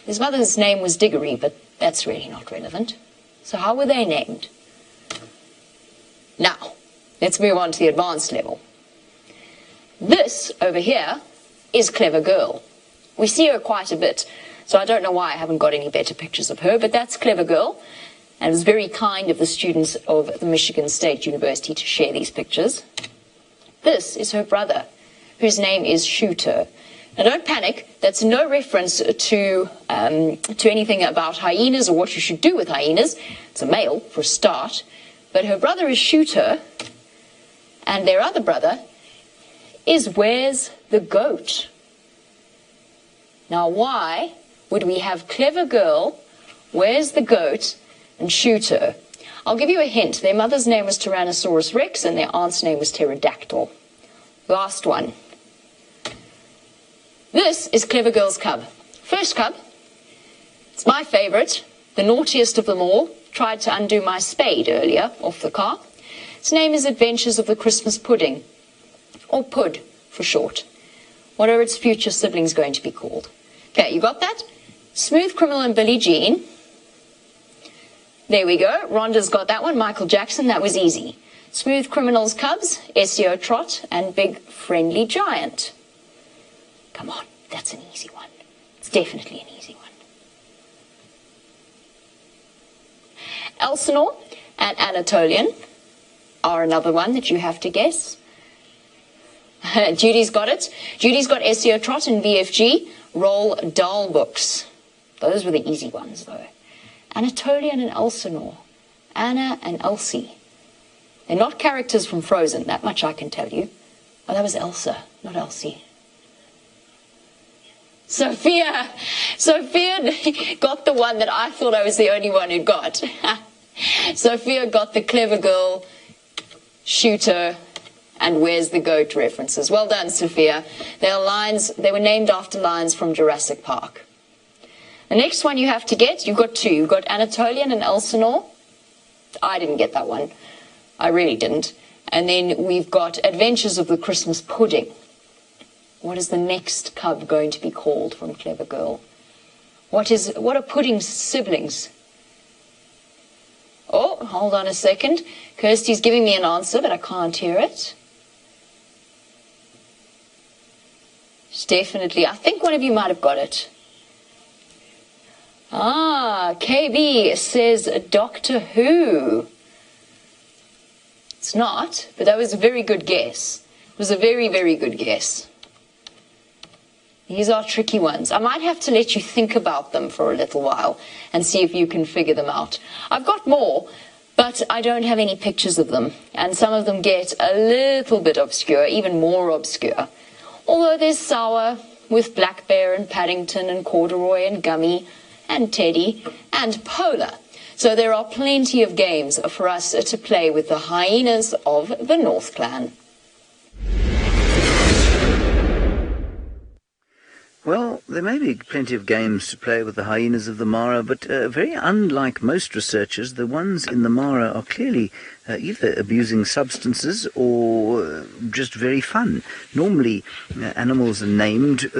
His mother's name was Diggory, but that's really not relevant. So how were they named? Now, let's move on to the advanced level. This over here is Clever Girl. We see her quite a bit, so I don't know why I haven't got any better pictures of her, but that's Clever Girl. And it was very kind of the students of the Michigan State University to share these pictures. This is her brother, whose name is Shooter. Now don't panic, that's no reference to anything about hyenas or what you should do with hyenas. It's a male, for a start. But her brother is Shooter, and their other brother is Where's the Goat? Now why would we have Clever Girl, Where's the Goat, and Shooter? I'll give you a hint. Their mother's name was Tyrannosaurus Rex, and their aunt's name was Pterodactyl. Last one. This is Clever Girl's cub. First cub. It's my favourite, the naughtiest of them all. Tried to undo my spade earlier off the car. Its name is Adventures of the Christmas Pudding, or Pud for short. What are its future siblings going to be called? Okay, you got that? Smooth Criminal and Billie Jean. There we go. Rhonda's got that one. Michael Jackson, that was easy. Smooth Criminal's cubs, SEO Trot, and Big Friendly Giant. Come on, that's an easy one. It's definitely an easy one. Elsinore and Anatolian are another one that you have to guess. Judy's got it. Judy's got SEO Trot and VFG. Roll Dahl books. Those were the easy ones, though. Anatolian and Elsinore. Anna and Elsie. They're not characters from Frozen, that much I can tell you. Oh, that was Elsa, not Elsie. Sophia got the one that I thought I was the only one who got. Sophia got the clever girl, shooter, and where's the goat references. Well done, Sophia. They were named after lions from Jurassic Park. The next one you have to get, you've got two. You've got Anatolian and Elsinore. I didn't get that one. I really didn't. And then we've got Adventures of the Christmas Pudding. What is the next cub going to be called from Clever Girl? What are Pudding's siblings? Oh, hold on a second. Kirsty's giving me an answer, but I can't hear it. It's definitely, I think one of you might have got it. KB says Doctor Who. It's not, but that was a very good guess. It was a very, very good guess. These are tricky ones. I might have to let you think about them for a little while and see if you can figure them out. I've got more, but I don't have any pictures of them. And some of them get a little bit obscure, even more obscure. Although there's Sour with Black Bear and Paddington and Corduroy and Gummy and Teddy and Polar. So there are plenty of games for us to play with the hyenas of the North Clan. Well, there may be plenty of games to play with the hyenas of the Mara, but very unlike most researchers, the ones in the Mara are clearly either abusing substances or just very fun. Normally, animals are named,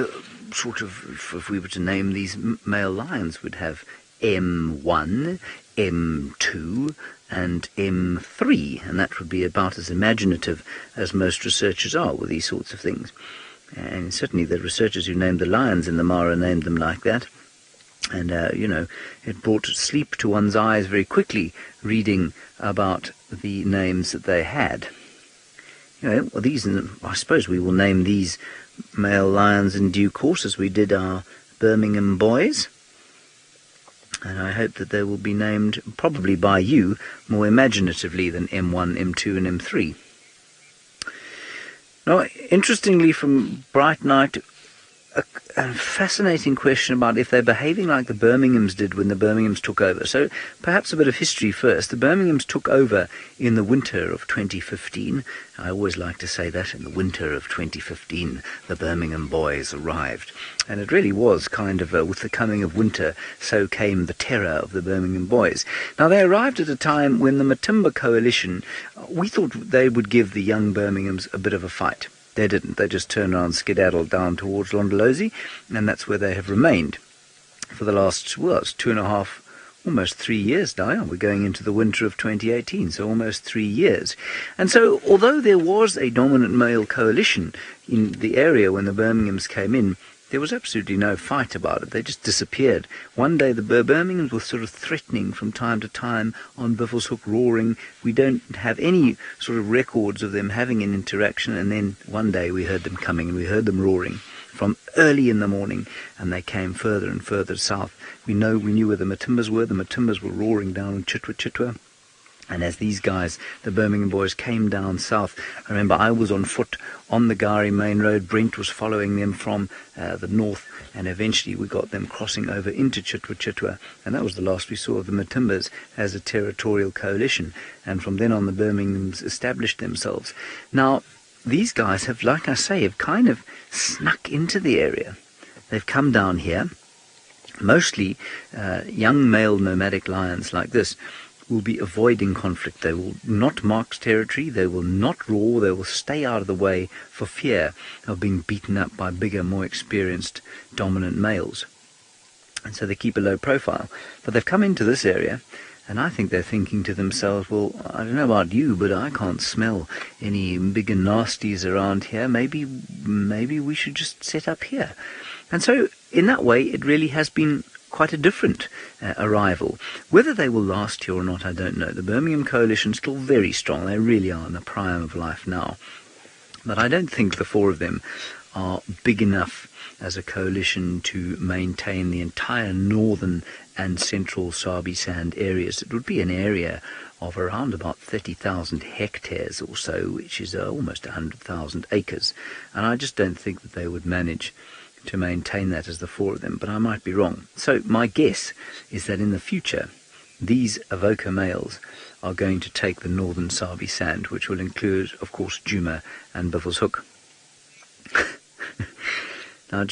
sort of, if we were to name these male lions, would have M1, M2, and M3, and that would be about as imaginative as most researchers are with these sorts of things. And certainly the researchers who named the lions in the Mara named them like that. And, it brought sleep to one's eyes very quickly, reading about the names that they had. I suppose we will name these male lions in due course as we did our Birmingham boys. And I hope that they will be named, probably by you, more imaginatively than M1, M2 and M3. Now, interestingly, from Bright Night, a fascinating question about if they're behaving like the Birminghams did when the Birminghams took over. So perhaps a bit of history first. The Birminghams took over in the winter of 2015. I always like to say that, in the winter of 2015, the Birmingham boys arrived. And it really was kind of, with the coming of winter, so came the terror of the Birmingham boys. Now, they arrived at a time when the Matimba coalition, we thought they would give the young Birminghams a bit of a fight. They didn't. They just turned around, skedaddled down towards Londolozi, and that's where they have remained for the last, it's 2.5, almost 3 years now. We're going into the winter of 2018, so almost 3 years. And so, although there was a dominant male coalition in the area when the Birminghams came in, there was absolutely no fight about it. They just disappeared. One day the Birminghams were sort of threatening from time to time on Buffelshoek, roaring. We don't have any sort of records of them having an interaction. And then one day we heard them coming, and we heard them roaring from early in the morning, and they came further and further south. We knew where the Matimbas were. The Matimbas were roaring down in Chitwa. And as these guys, the Birmingham boys, came down south, I remember I was on foot on the Gari main road. Brent was following them from the north, and eventually we got them crossing over into Chitwa. And that was the last we saw of the Matimbas as a territorial coalition. And from then on, the Birminghams established themselves. Now, these guys have, like I say, have kind of snuck into the area. They've come down here. Mostly young male nomadic lions like this will be avoiding conflict. They will not mark territory, they will not roar, they will stay out of the way for fear of being beaten up by bigger, more experienced, dominant males. And so they keep a low profile. But they've come into this area, and I think they're thinking to themselves, well, I don't know about you, but I can't smell any bigger nasties around here. Maybe we should just set up here. And so, in that way, it really has been quite a different arrival. Whether they will last here or not, I don't know. The Birmingham coalition is still very strong. They really are in the prime of life now. But I don't think the four of them are big enough as a coalition to maintain the entire northern and central Sabi sand areas. It would be an area of around about 30,000 hectares or so, which is almost 100,000 acres. And I just don't think that they would manage to maintain that as the four of them, but I might be wrong. So my guess is that in the future, these Avoca males are going to take the northern Sabi sand, which will include, of course, Djuma and Buffelshoek. Now,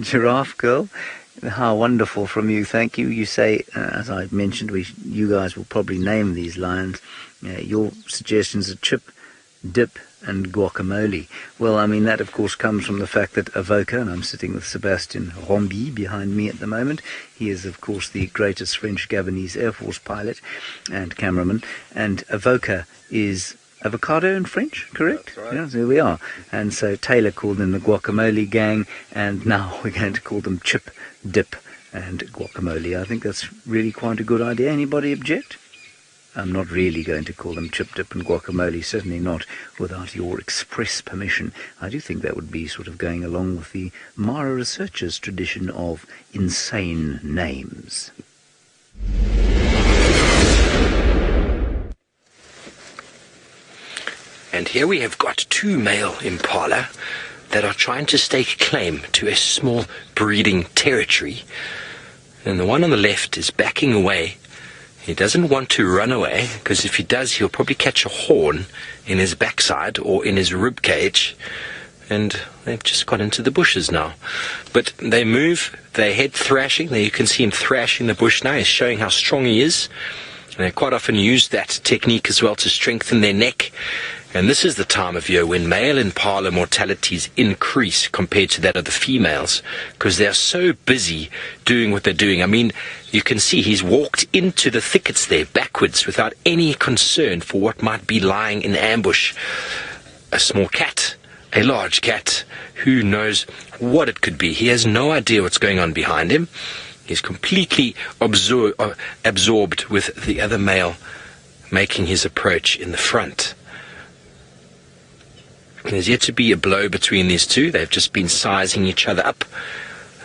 Giraffe Girl, how wonderful from you. Thank you. You say, as I mentioned, you guys will probably name these lions. Your suggestions are chip, dip, and guacamole. Well, I mean, that of course comes from the fact that Avoca, and I'm sitting with Sébastien Rombi behind me at the moment. He is, of course, the greatest French Gabonese Air Force pilot and cameraman. And Avoca is avocado in French, correct? That's right. Yeah, there we are. And so Taylor called them the guacamole gang, and now we're going to call them chip, dip, and guacamole. I think that's really quite a good idea. Anybody object? I'm not really going to call them chip, dip, and guacamole, certainly not without your express permission. I do think that would be sort of going along with the Mara researchers' tradition of insane names. And here we have got two male impala that are trying to stake claim to a small breeding territory. And the one on the left is backing away. He doesn't want to run away, because if he does, he'll probably catch a horn in his backside or in his rib cage. And they've just got into the bushes now. But they move, they head thrashing. There you can see him thrashing the bush now. He's showing how strong he is. And they quite often use that technique as well to strengthen their neck. And this is the time of year when male impala mortalities increase compared to that of the females, because they're so busy doing what they're doing. I mean, you can see he's walked into the thickets there backwards without any concern for what might be lying in ambush. A small cat, a large cat, who knows what it could be. He has no idea what's going on behind him. He's completely absorbed with the other male making his approach in the front. There's yet to be a blow between these two. They've just been sizing each other up.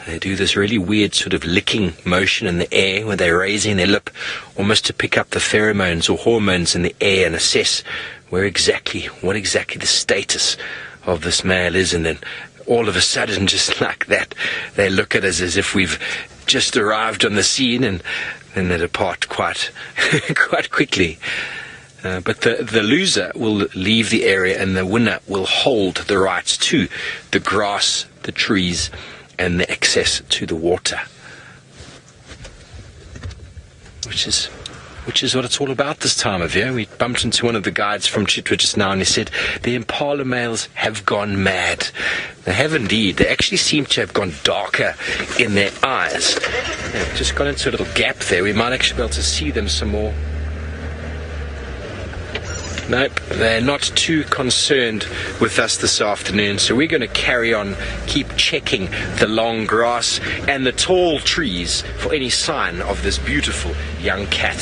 They do this really weird sort of licking motion in the air where they're raising their lip almost to pick up the pheromones or hormones in the air and assess what exactly the status of this male is. And then all of a sudden, just like that, they look at us as if we've just arrived on the scene, and then they depart quite quickly. But the loser will leave the area, and the winner will hold the rights to the grass, the trees, and the access to the water. Which is what it's all about this time of year. We bumped into one of the guides from Chitwa just now, and he said the impala males have gone mad. They have indeed. They actually seem to have gone darker in their eyes. They've just gone into a little gap there. We might actually be able to see them some more. Nope, they're not too concerned with us this afternoon, so we're going to carry on, keep checking the long grass and the tall trees for any sign of this beautiful young cat.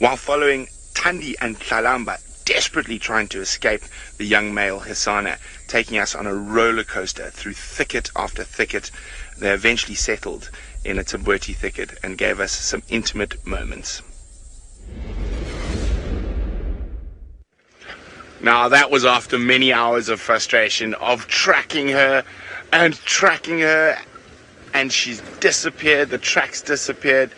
While following Thandi and Tlalamba, desperately trying to escape the young male Husana, taking us on a roller coaster through thicket after thicket, they eventually settled in a Tabweti thicket and gave us some intimate moments. Now that was after many hours of frustration of tracking her, and she's disappeared, the tracks disappeared,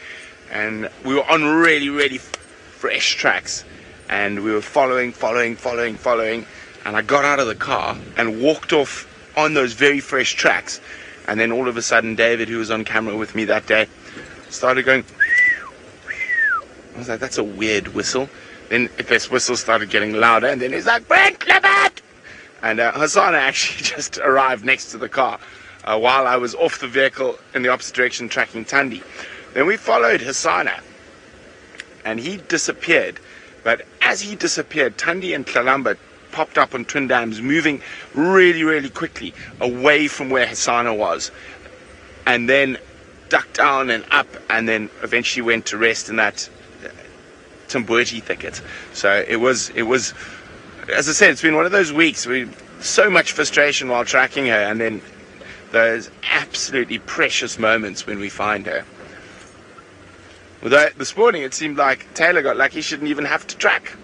and we were on really, really fresh tracks, and we were following, and I got out of the car and walked off on those very fresh tracks. And then all of a sudden, David, who was on camera with me that day, started going. I was like, that's a weird whistle. Then this whistle started getting louder, and then he's like, Brent, Leopard! And Husana actually just arrived next to the car while I was off the vehicle in the opposite direction tracking Thandi. Then we followed Husana, and he disappeared. But as he disappeared, Thandi and Tlalamba popped up on twin dams, moving really, really quickly away from where Husana was. And then ducked down and up, and then eventually went to rest in that Timbwurji thicket. So it was, as I said, it's been one of those weeks with so much frustration while tracking her, and then those absolutely precious moments when we find her. Although this morning it seemed like Taylor got lucky, she didn't even have to track.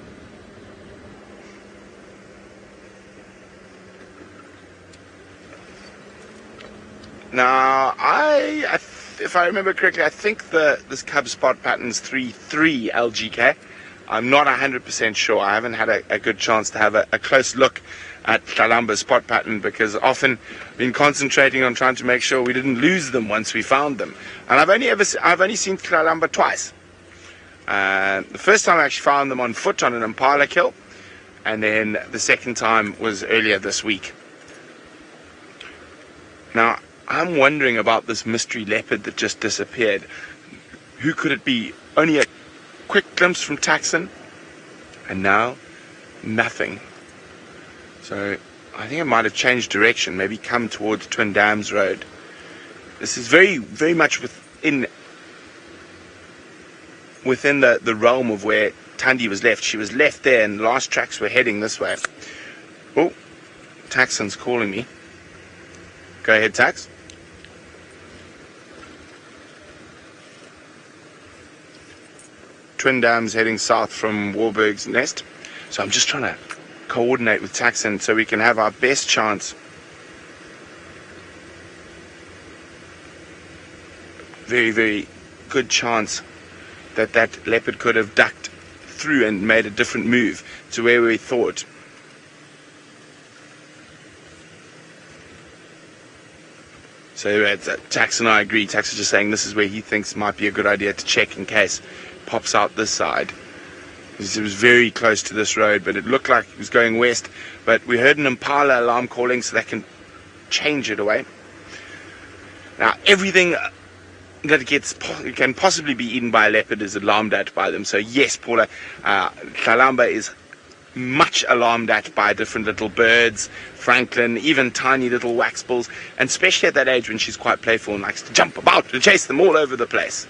Now, if I remember correctly, I think this cub spot pattern's 3-3 LGK. I'm not 100% sure. I haven't had a good chance to have a close look at Tlalamba's spot pattern, because often been concentrating on trying to make sure we didn't lose them once we found them. And I've only seen Tlalamba twice. The first time I actually found them on foot on an Impala kill, and then the second time was earlier this week. Now, I'm wondering about this mystery leopard that just disappeared. Who could it be? Only a quick glimpse from Taxon, and now nothing. So I think it might have changed direction, maybe come towards Twin Dams Road. This is very, very much within the realm of where Thandi was left. She was left there, and the last tracks were heading this way. Oh, Taxon's calling me. Go ahead, Tax. Twin Dams heading south from Warburg's Nest. So I'm just trying to coordinate with Taxon so we can have our best chance. Very, very good chance that that leopard could have ducked through and made a different move to where we thought. So Tax and I agree. Tax is just saying this is where he thinks might be a good idea to check in case pops out this side. It was very close to this road, but it looked like it was going west. But we heard an Impala alarm calling, so that can change it away. Now, everything that can possibly be eaten by a leopard is alarmed at by them. So yes, Paula, Tlalamba is much alarmed at by different little birds, Franklin, even tiny little wax balls, and especially at that age when she's quite playful and likes to jump about and chase them all over the place.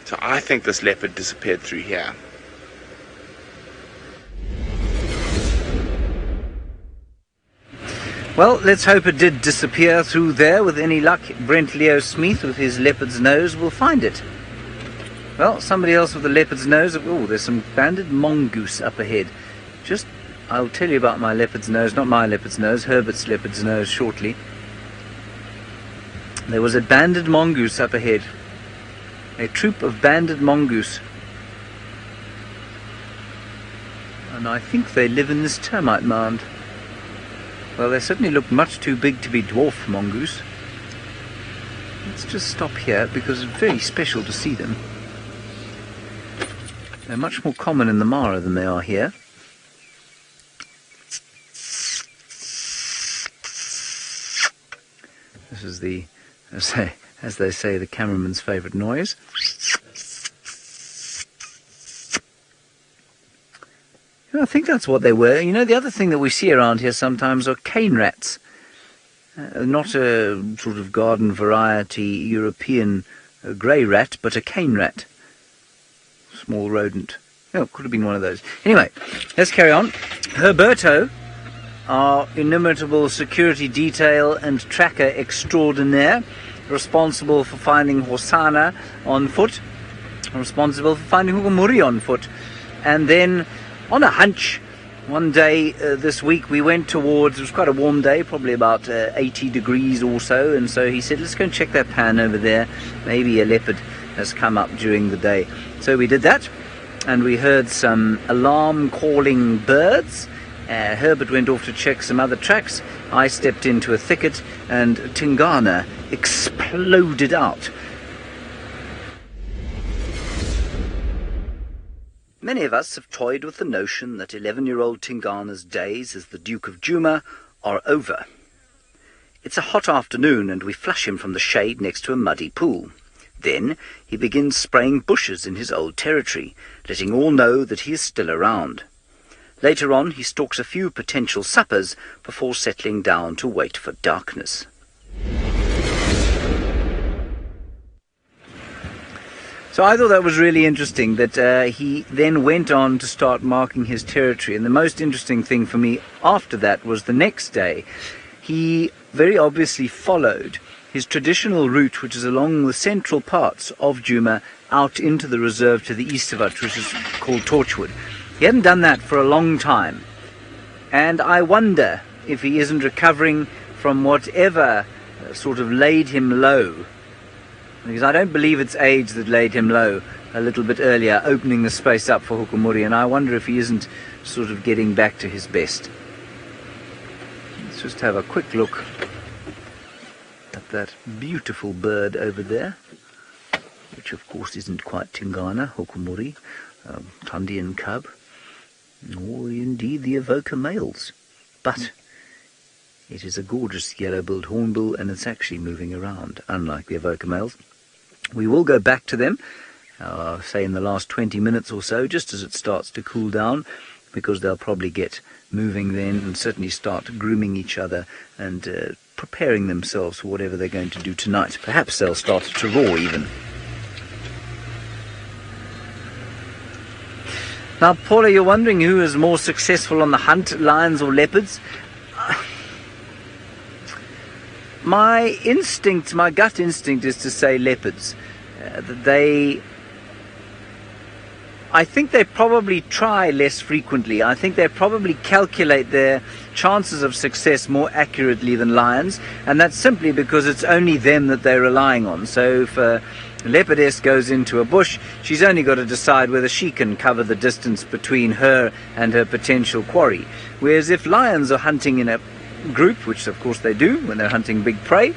So I think this leopard disappeared through here. Well, let's hope it did disappear through there. With any luck, Brent Leo Smith with his leopard's nose will find it. Well, somebody else with a leopard's nose. Oh, there's some banded mongoose up ahead. I'll tell you about my leopard's nose, not my leopard's nose, Herbert's leopard's nose shortly. There was a banded mongoose up ahead. A troop of banded mongoose. And I think they live in this termite mound. Well, they certainly look much too big to be dwarf mongoose. Let's just stop here because it's very special to see them. They're much more common in the Mara than they are here. This is the, as they say, the cameraman's favourite noise. I think that's what they were. You know, the other thing that we see around here sometimes are cane rats. Not a sort of garden variety European grey rat, but a cane rat. Small rodent. Oh, could have been one of those. Anyway, let's carry on. Herberto, our inimitable security detail and tracker extraordinaire, responsible for finding Husana on foot, responsible for finding Hukumuri on foot, and then on a hunch, one day this week we went towards, it was quite a warm day, probably about 80 degrees or so, and so he said, let's go and check that pan over there, maybe a leopard has come up during the day. So we did that, and we heard some alarm calling birds. Herbert went off to check some other tracks. I stepped into a thicket, and Ting Ghana exploded out. Many of us have toyed with the notion that 11-year-old Ting Ghana's days as the Duke of Djuma are over. It's a hot afternoon, and we flush him from the shade next to a muddy pool. Then he begins spraying bushes in his old territory, letting all know that he is still around. Later on, he stalks a few potential suppers before settling down to wait for darkness. So I thought that was really interesting that he then went on to start marking his territory. And the most interesting thing for me after that was the next day. He very obviously followed his traditional route, which is along the central parts of Djuma, out into the reserve to the east of us, which is called Torchwood. He hadn't done that for a long time. And I wonder if he isn't recovering from whatever sort of laid him low. Because I don't believe it's age that laid him low a little bit earlier, opening the space up for Hukumuri, and I wonder if he isn't sort of getting back to his best. Let's just have a quick look at that beautiful bird over there, which of course isn't quite Ting Ghana, Hukumuri, Tandian cub, or indeed the Avoca males. But it is a gorgeous yellow-billed hornbill, and it's actually moving around, unlike the Avoca males. We will go back to them, say in the last 20 minutes or so, just as it starts to cool down, because they'll probably get moving then and certainly start grooming each other and preparing themselves for whatever they're going to do tonight. Perhaps they'll start to roar even. Now, Paula, you're wondering who is more successful on the hunt, lions or leopards? My gut instinct is to say leopards. I think they probably try less frequently. I think they probably calculate their chances of success more accurately than lions, and that's simply because it's only them that they're relying on. So if a leopardess goes into a bush, she's only got to decide whether she can cover the distance between her and her potential quarry. Whereas if lions are hunting in a group, which of course they do when they're hunting big prey,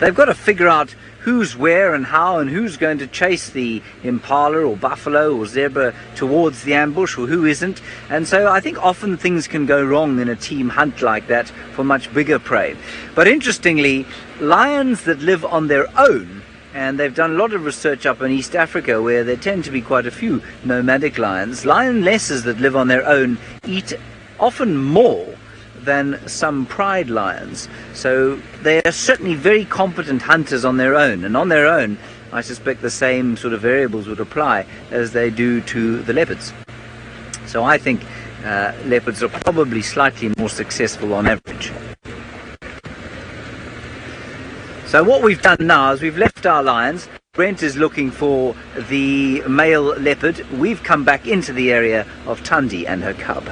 they've got to figure out who's where and how, and who's going to chase the impala or buffalo or zebra towards the ambush, or who isn't. And so I think often things can go wrong in a team hunt like that for much bigger prey. But interestingly, lions that live on their own, and they've done a lot of research up in East Africa where there tend to be quite a few nomadic lions, lionesses that live on their own eat often more than some pride lions. So they are certainly very competent hunters on their own, and on their own I suspect the same sort of variables would apply as they do to the leopards. So I think leopards are probably slightly more successful on average. So what we've done now is we've left our lions. Brent is looking for the male leopard. We've come back into the area of Tandi and her cub.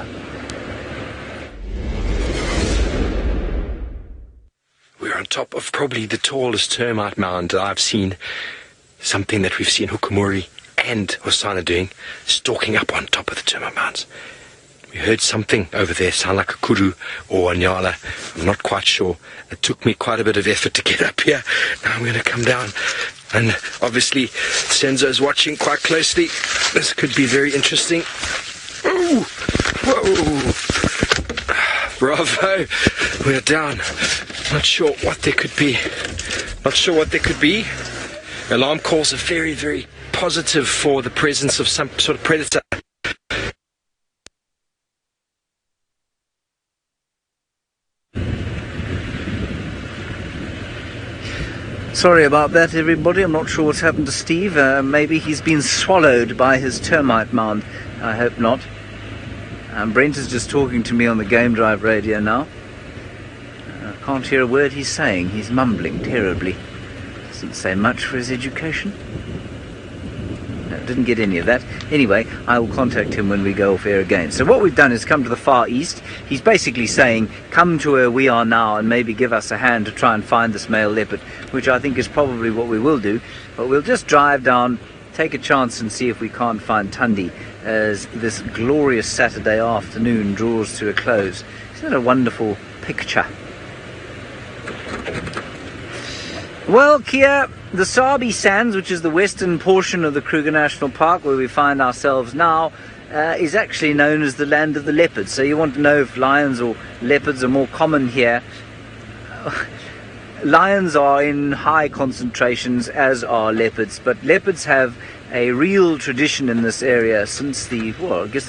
We're on top of probably the tallest termite mound that I've seen. Something that we've seen Hukumuri and Husana doing, stalking up on top of the termite mounds. We heard something over there, sound like a kuru or a nyala. I'm not quite sure. It took me quite a bit of effort to get up here. Now I'm going to come down. And obviously, Senzo is watching quite closely. This could be very interesting. Ooh! Whoa! Bravo! We're down. Not sure what there could be. Alarm calls are very, very positive for the presence of some sort of predator. Sorry about that, everybody. I'm not sure what's happened to Steve. Maybe he's been swallowed by his termite mound. I hope not. Brent is just talking to me on the Game Drive radio now. I can't hear a word he's saying. He's mumbling terribly. Doesn't say much for his education. No, didn't get any of that. Anyway, I will contact him when we go off air again. So what we've done is come to the far east. He's basically saying, come to where we are now and maybe give us a hand to try and find this male leopard, which I think is probably what we will do. But we'll just drive down, take a chance and see if we can't find Tandi as this glorious Saturday afternoon draws to a close. Isn't that a wonderful picture? Well, Kia, the Sabi Sands, which is the western portion of the Kruger National Park where we find ourselves now, is actually known as the land of the leopards. So you want to know if lions or leopards are more common here. lions are in high concentrations, as are leopards, but leopards have a real tradition in this area since the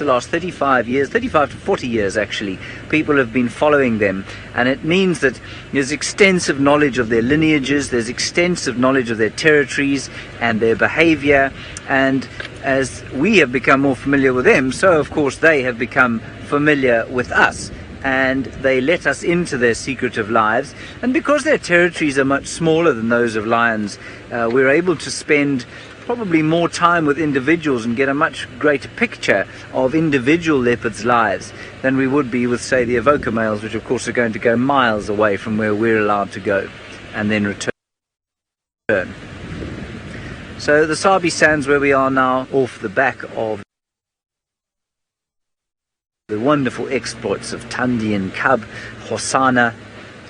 last 35 to 40 years actually. People have been following them, and it means that there's extensive knowledge of their lineages, there's extensive knowledge of their territories and their behavior, and as we have become more familiar with them, so of course they have become familiar with us, and they let us into their secretive lives. And because their territories are much smaller than those of lions, we're able to spend probably more time with individuals and get a much greater picture of individual leopards' lives than we would be with, say, the Avoca males, which of course are going to go miles away from where we're allowed to go and then return. So the Sabi sands, where we are now, off the back of the wonderful exploits of Thandi and cub, Husana,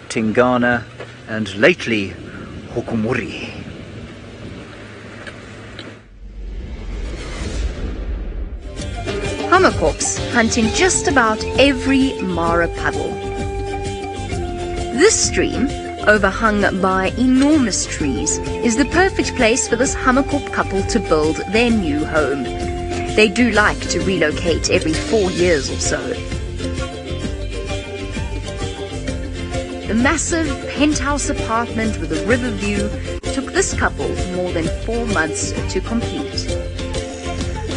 Ting Ghana, and lately Hukumuri. Hammerkops hunt in just about every Mara puddle. This stream, overhung by enormous trees, is the perfect place for this hammerkop couple to build their new home. They do like to relocate every 4 years or so. The massive penthouse apartment with a river view took this couple more than 4 months to complete.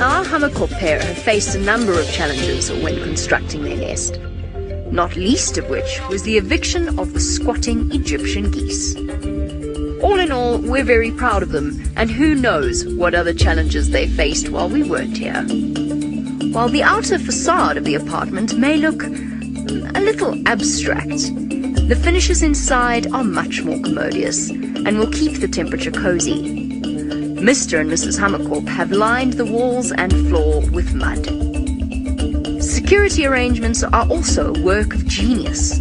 Our hammerkop pair have faced a number of challenges when constructing their nest, not least of which was the eviction of the squatting Egyptian geese. All in all, we're very proud of them, and who knows what other challenges they faced while we weren't here. While the outer facade of the apartment may look a little abstract, the finishes inside are much more commodious and will keep the temperature cozy. Mr. and Mrs. Hammerkop have lined the walls and floor with mud. Security arrangements are also a work of genius.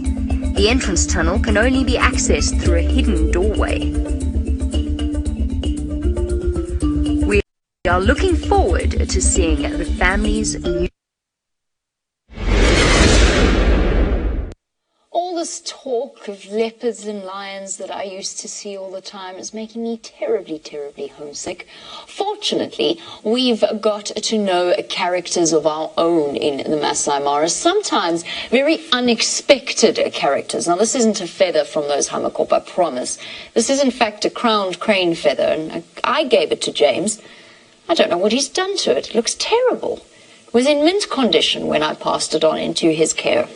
The entrance tunnel can only be accessed through a hidden doorway. We are looking forward to seeing the family's new. All this talk of leopards and lions that I used to see all the time is making me terribly, terribly homesick. Fortunately, we've got to know characters of our own in the Masai Mara, sometimes very unexpected characters. Now, this isn't a feather from those hammerkop, I promise. This is, in fact, a crowned crane feather, and I gave it to James. I don't know what he's done to it. It looks terrible. It was in mint condition when I passed it on into his care.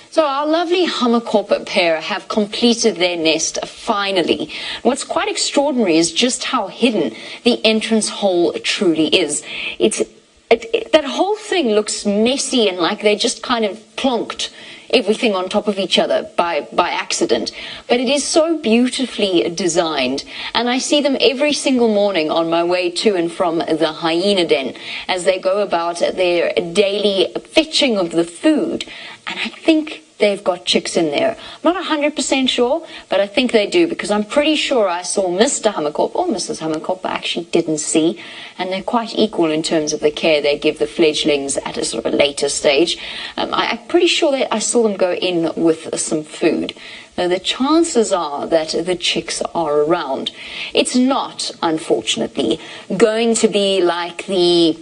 So our lovely hammerkop pair have completed their nest finally. What's quite extraordinary is just how hidden the entrance hole truly is. That whole thing looks messy and like they just kind of plonked everything on top of each other by accident. But it is so beautifully designed, and I see them every single morning on my way to and from the hyena den as they go about their daily fetching of the food. And I think they've got chicks in there. I'm not 100% sure, but I think they do, because I'm pretty sure I saw Mr. Hammerkop or Mrs. Hammerkop, I actually didn't see, and they're quite equal in terms of the care they give the fledglings at a sort of a later stage. I'm pretty sure that I saw them go in with some food. Now, the chances are that the chicks are around. It's not, unfortunately, going to be like the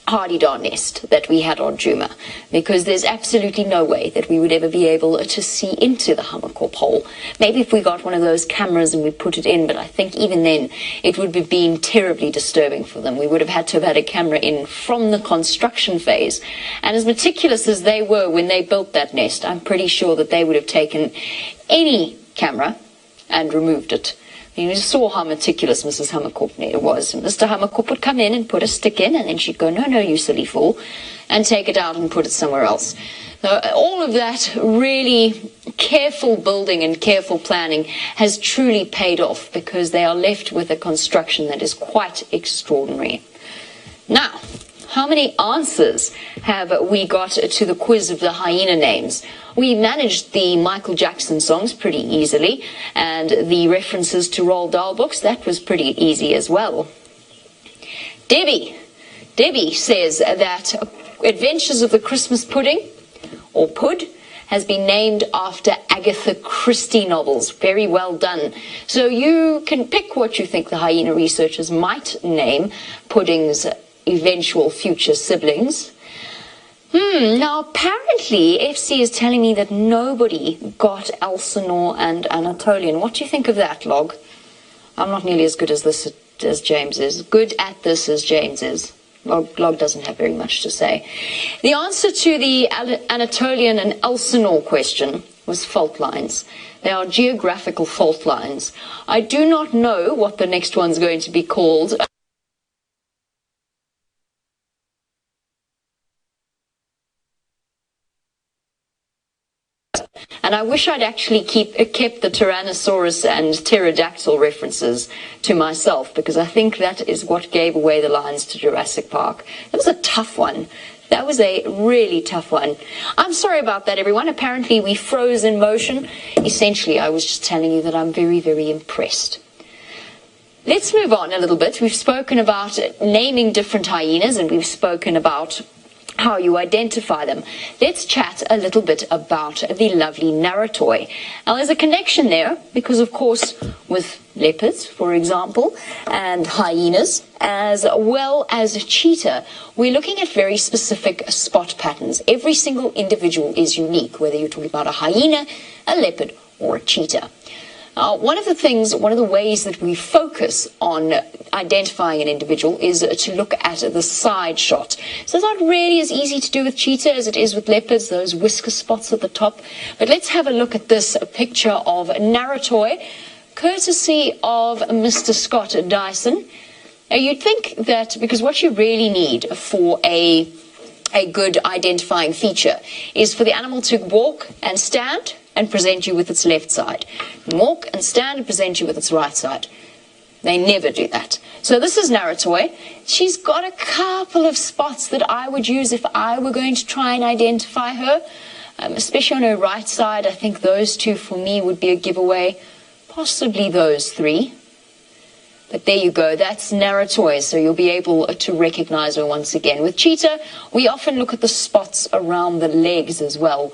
hardy-dar nest that we had on Djuma, because there's absolutely no way that we would ever be able to see into the hammerkop hole. Maybe if we got one of those cameras and we put it in, but I think even then it would have been terribly disturbing for them. We would have had to have had a camera in from the construction phase. And as meticulous as they were when they built that nest, I'm pretty sure that they would have taken any camera and removed it. You saw how meticulous Mrs. Hammerkop was. Mr. Hammerkop would come in and put a stick in, and then she'd go, no, you silly fool, and take it out and put it somewhere else. So all of that really careful building and careful planning has truly paid off, because they are left with a construction that is quite extraordinary. Now, how many answers have we got to the quiz of the hyena names? We managed the Michael Jackson songs pretty easily, and the references to Roald Dahl books, that was pretty easy as well. Debbie says that Adventures of the Christmas Pudding, or Pud, has been named after Agatha Christie novels. Very well done. So you can pick what you think the hyena researchers might name Pudding's eventual future siblings. Now apparently FC is telling me that nobody got Elsinore and Anatolian. What do you think of that, Log? I'm not nearly as good as James is. Good at this as James is. Log doesn't have very much to say. The answer to the Anatolian and Elsinore question was fault lines. They are geographical fault lines. I do not know what the next one's going to be called. And I wish I'd actually kept the Tyrannosaurus and pterodactyl references to myself, because I think that is what gave away the lines to Jurassic Park. That was a tough one. That was a really tough one. I'm sorry about that, everyone. Apparently we froze in motion. Essentially, I was just telling you that I'm very, very impressed. Let's move on a little bit. We've spoken about naming different hyenas, and we've spoken about how you identify them. Let's chat a little bit about the lovely Naratoy. Now there's a connection there because, of course, with leopards, for example, and hyenas, as well as cheetah, we're looking at very specific spot patterns. Every single individual is unique, whether you're talking about a hyena, a leopard, or a cheetah. One of the ways that we focus on identifying an individual is to look at the side shot. So it's not really as easy to do with cheetah as it is with leopards, those whisker spots at the top. But let's have a look at this picture of Naratoy, courtesy of Mr. Scott Dyson. Now you'd think that, because what you really need for a good identifying feature is for the animal to walk and stand and present you with its left side. Walk and stand and present you with its right side. They never do that. So this is Naratoy. She's got a couple of spots that I would use if I were going to try and identify her, especially on her right side. I think those two for me would be a giveaway, possibly those three. But there you go, that's Naratoy, so you'll be able to recognize her once again. With cheetah, we often look at the spots around the legs as well,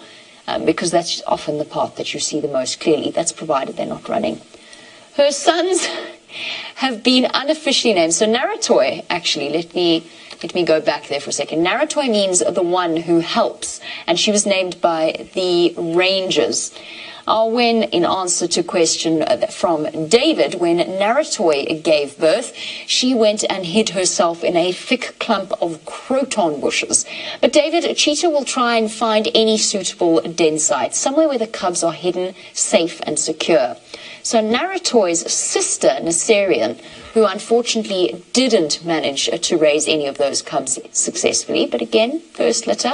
because that's often the part that you see the most clearly. That's provided they're not running. Her sons have been unofficially named. So Naratoy, actually, let me go back there for a second. Naratoy means the one who helps, and she was named by the rangers. When, in answer to a question from David, when Naratoy gave birth, she went and hid herself in a thick clump of croton bushes. But David, cheetah will try and find any suitable den site, somewhere where the cubs are hidden, safe and secure. So Naratoy's sister, Naserian, who unfortunately didn't manage to raise any of those cubs successfully, but again, first litter,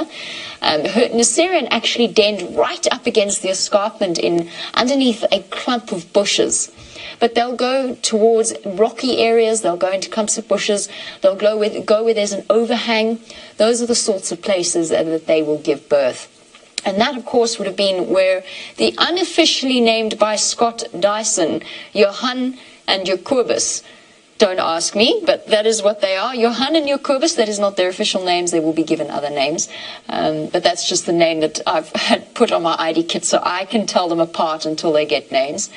her Naserian actually denned right up against the escarpment underneath a clump of bushes. But they'll go towards rocky areas, they'll go into clumps of bushes, they'll go where there's an overhang. Those are the sorts of places that they will give birth. And that, of course, would have been where the unofficially named by Scott Dyson, Johan and Jacobus, don't ask me, but that is what they are. Johan and Jacobus, that is not their official names. They will be given other names. But that's just the name that I've had put on my ID kit so I can tell them apart until they get names.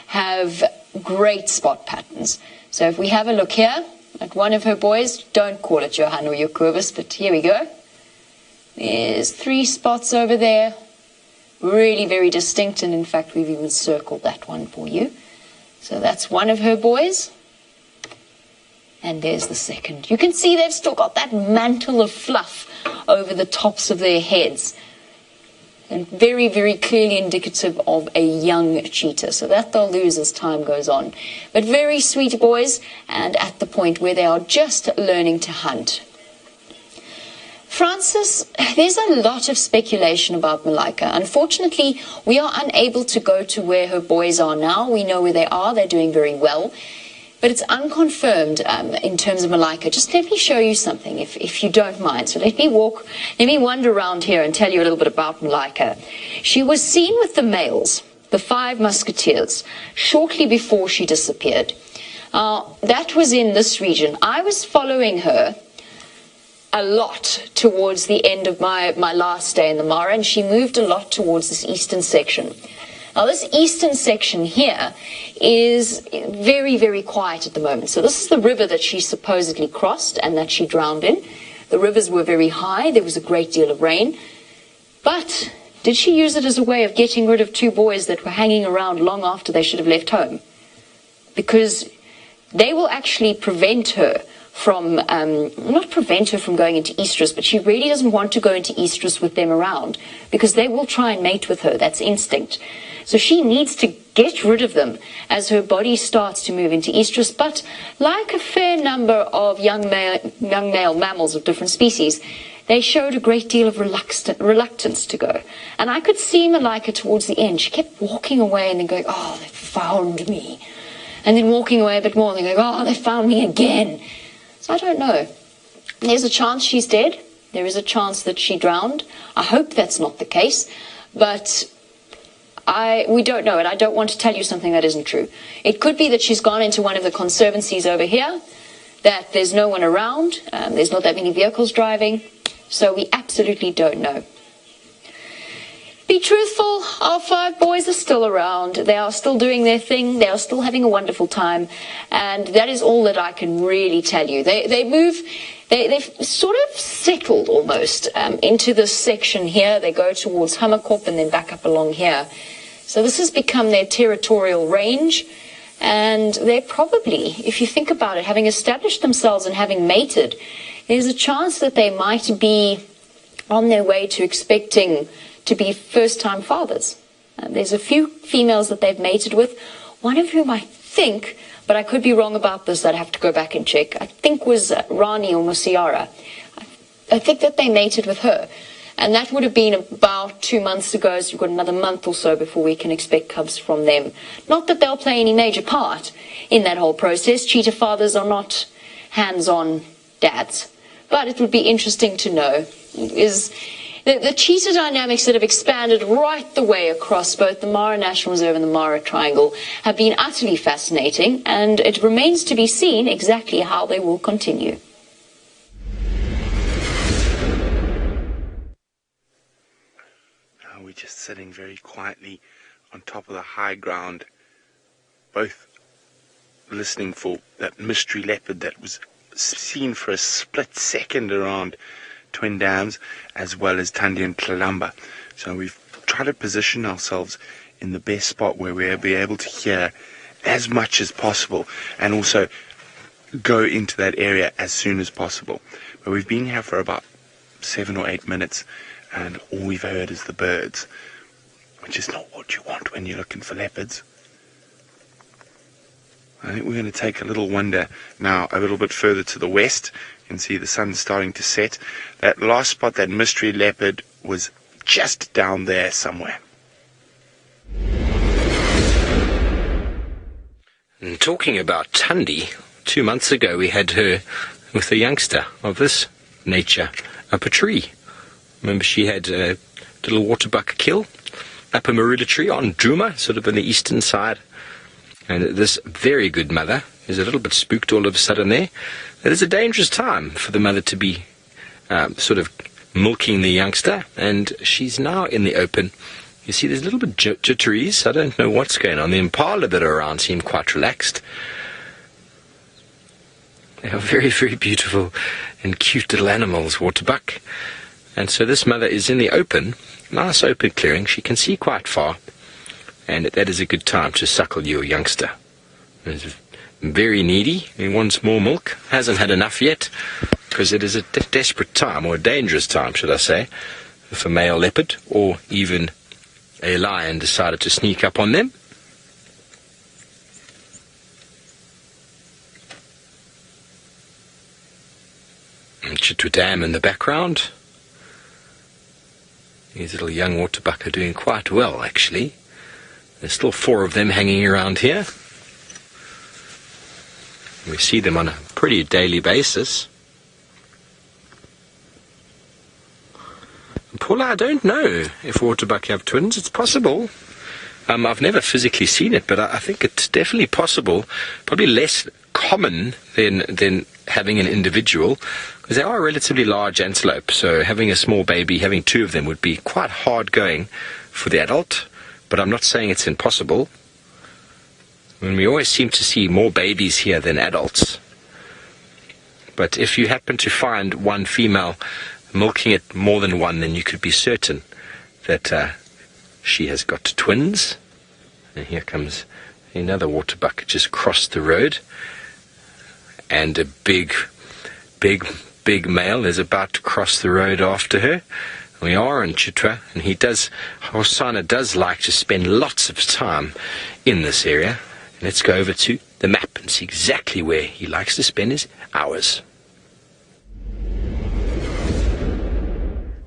Have great spot patterns. So if we have a look here at one of her boys, don't call it Johan or Jacobus, but here we go. There's 3 spots over there. Really very distinct, and in fact we've even circled that one for you. So that's one of her boys. And there's the second. You can see they've still got that mantle of fluff over the tops of their heads. And very, very clearly indicative of a young cheetah. So that they'll lose as time goes on. But very sweet boys, and at the point where they are just learning to hunt. Francis, there's a lot of speculation about Malaika. Unfortunately, we are unable to go to where her boys are now. We know where they are. They're doing very well. But it's unconfirmed in terms of Malaika. Just let me show you something, if you don't mind. So let me wander around here and tell you a little bit about Malaika. She was seen with the males, the 5 musketeers, shortly before she disappeared. That was in this region. I was following her a lot towards the end of my last day in the Mara, and she moved a lot towards this eastern section. Now, this eastern section here is very, very quiet at the moment. So this is the river that she supposedly crossed and that she drowned in. The rivers were very high. There was a great deal of rain. But did she use it as a way of getting rid of two boys that were hanging around long after they should have left home? Because they will actually prevent her from, not prevent her from going into estrus, but she really doesn't want to go into estrus with them around because they will try and mate with her. That's instinct. So she needs to get rid of them as her body starts to move into estrus. But like a fair number of young male mammals of different species, they showed a great deal of reluctance to go. And I could see Malika towards the end. She kept walking away and then going, oh, they found me. And then walking away a bit more and then going, oh, they found me again. So I don't know. There's a chance she's dead. There is a chance that she drowned. I hope that's not the case. But we don't know, and I don't want to tell you something that isn't true. It could be that she's gone into one of the conservancies over here, that there's no one around, there's not that many vehicles driving, so we absolutely don't know. Be truthful, our 5 boys are still around. They are still doing their thing. They are still having a wonderful time, and that is all that I can really tell you. They've sort of settled almost into this section here. They go towards Hammerkop and then back up along here. So this has become their territorial range, and they're probably, if you think about it, having established themselves and having mated, there's a chance that they might be on their way to expecting to be first-time fathers. There's a few females that they've mated with, one of whom I think, but I could be wrong about this, I'd have to go back and check, I think was Rani or Musiara. I think that they mated with her. And that would have been about 2 months ago, so we've got another month or so before we can expect cubs from them. Not that they'll play any major part in that whole process. Cheetah fathers are not hands-on dads. But it would be interesting to know is the cheetah dynamics that have expanded right the way across both the Mara National Reserve and the Mara Triangle have been utterly fascinating, and it remains to be seen exactly how they will continue. We're just sitting very quietly on top of the high ground, both listening for that mystery leopard that was seen for a split second around Twin Dams, as well as Thandi and Tlalamba. So we've tried to position ourselves in the best spot where we'll be able to hear as much as possible and also go into that area as soon as possible. But we've been here for about 7 or 8 minutes, and all we've heard is the birds, which is not what you want when you're looking for leopards. I think we're going to take a little wander now a little bit further to the west. You can see the sun's starting to set. That last spot, that mystery leopard, was just down there somewhere. And talking about Thandi, 2 months ago we had her with a youngster of this nature up a tree. Remember, she had a little waterbuck kill up a marula tree on Djuma, sort of on the eastern side. And this very good mother is a little bit spooked all of a sudden there. It is a dangerous time for the mother to be sort of milking the youngster, and she's now in the open. You see there's a little bit jitteries. I don't know what's going on. The Impala that are around seem quite relaxed. They are very, very beautiful and cute little animals, waterbuck. And so this mother is in the open, nice open clearing. She can see quite far, and that is a good time to suckle your youngster. It's very needy. He wants more milk. Hasn't had enough yet, because it is a desperate time, or a dangerous time, should I say, if a male leopard or even a lion decided to sneak up on them. And Chitwa Dam in the background. These little young waterbuck are doing quite well, actually. There's still 4 of them hanging around here. We see them on a pretty daily basis. Paula, I don't know if waterbuck have twins. It's possible. I've never physically seen it, but I think it's definitely possible. Probably less common than having an individual, because they are a relatively large antelope, so having a small baby, having two of them would be quite hard going for the adult, but I'm not saying it's impossible. We always seem to see more babies here than adults. But if you happen to find one female milking it more than one, then you could be certain that she has got twins. And here comes another water bucket just across the road. And a big male is about to cross the road after her. We are in Chitwa, and Husana does like to spend lots of time in this area. Let's go over to the map and see exactly where he likes to spend his hours.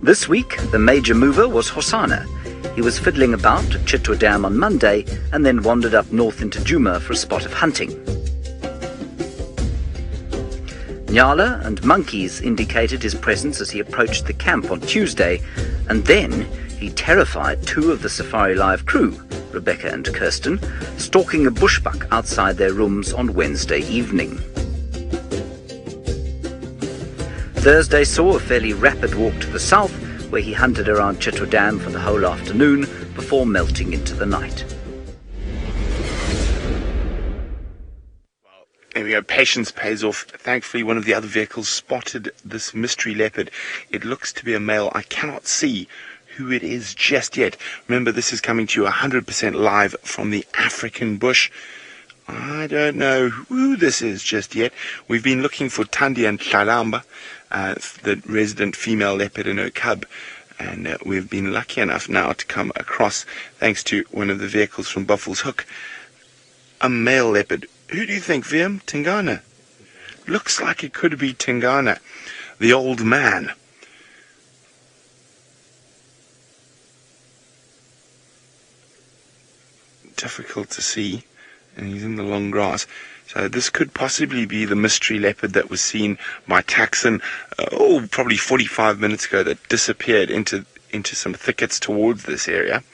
This week, the major mover was Husana. He was fiddling about at Chitwa Dam on Monday and then wandered up north into Djuma for a spot of hunting. Nyala and monkeys indicated his presence as he approached the camp on Tuesday, and then he terrified two of the Safari Live crew, Rebecca and Kirsten, stalking a bushbuck outside their rooms on Wednesday evening. Thursday saw a fairly rapid walk to the south, where he hunted around Chitwa Dam for the whole afternoon before melting into the night. There we go, patience pays off. Thankfully, one of the other vehicles spotted this mystery leopard. It looks to be a male. I cannot see who it is just yet. Remember, this is coming to you 100% live from the African bush. I don't know who this is just yet. We've been looking for Thandi and Tlalamba, the resident female leopard and her cub. And we've been lucky enough now to come across, thanks to one of the vehicles from Buffalo's Hook, a male leopard. Who do you think, Viam? Ting Ghana? Looks like it could be Ting Ghana, the old man. Difficult to see, and he's in the long grass. So this could possibly be the mystery leopard that was seen by Taxon, probably 45 minutes ago, that disappeared into some thickets towards this area.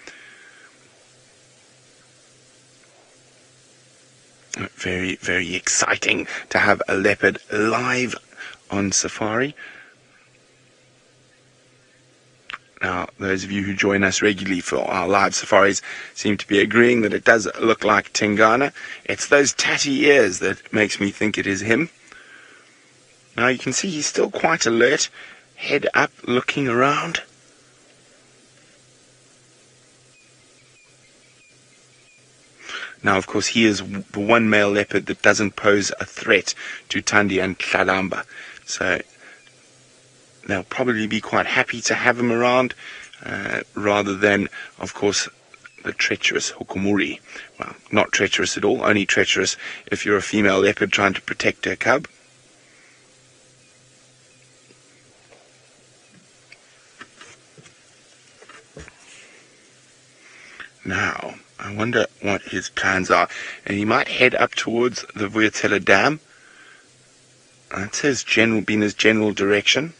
Very, very exciting to have a leopard live on safari. Now, those of you who join us regularly for our live safaris seem to be agreeing that it does look like Ting Ghana. It's those tatty ears that makes me think it is him. Now, you can see he's still quite alert, head up, looking around. Now, of course, he is the one male leopard that doesn't pose a threat to Thandi and Tlalamba. So they'll probably be quite happy to have him around, rather than, of course, the treacherous Hukumuri. Well, not treacherous at all, only treacherous if you're a female leopard trying to protect her cub. Now, I wonder what his plans are. And he might head up towards the Vuyatela Dam. That's his general direction.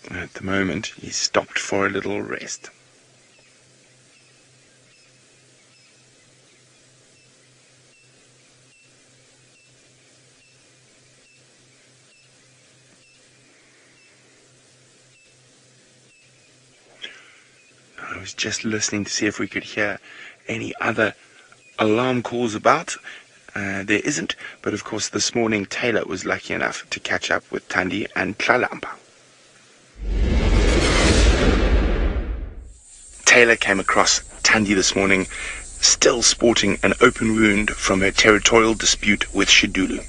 At the moment, he's stopped for a little rest. I was just listening to see if we could hear any other alarm calls about. There isn't, but of course this morning Taylor was lucky enough to catch up with Thandi and Tlalamba. Taylor came across Thandi this morning, still sporting an open wound from her territorial dispute with Shidulu.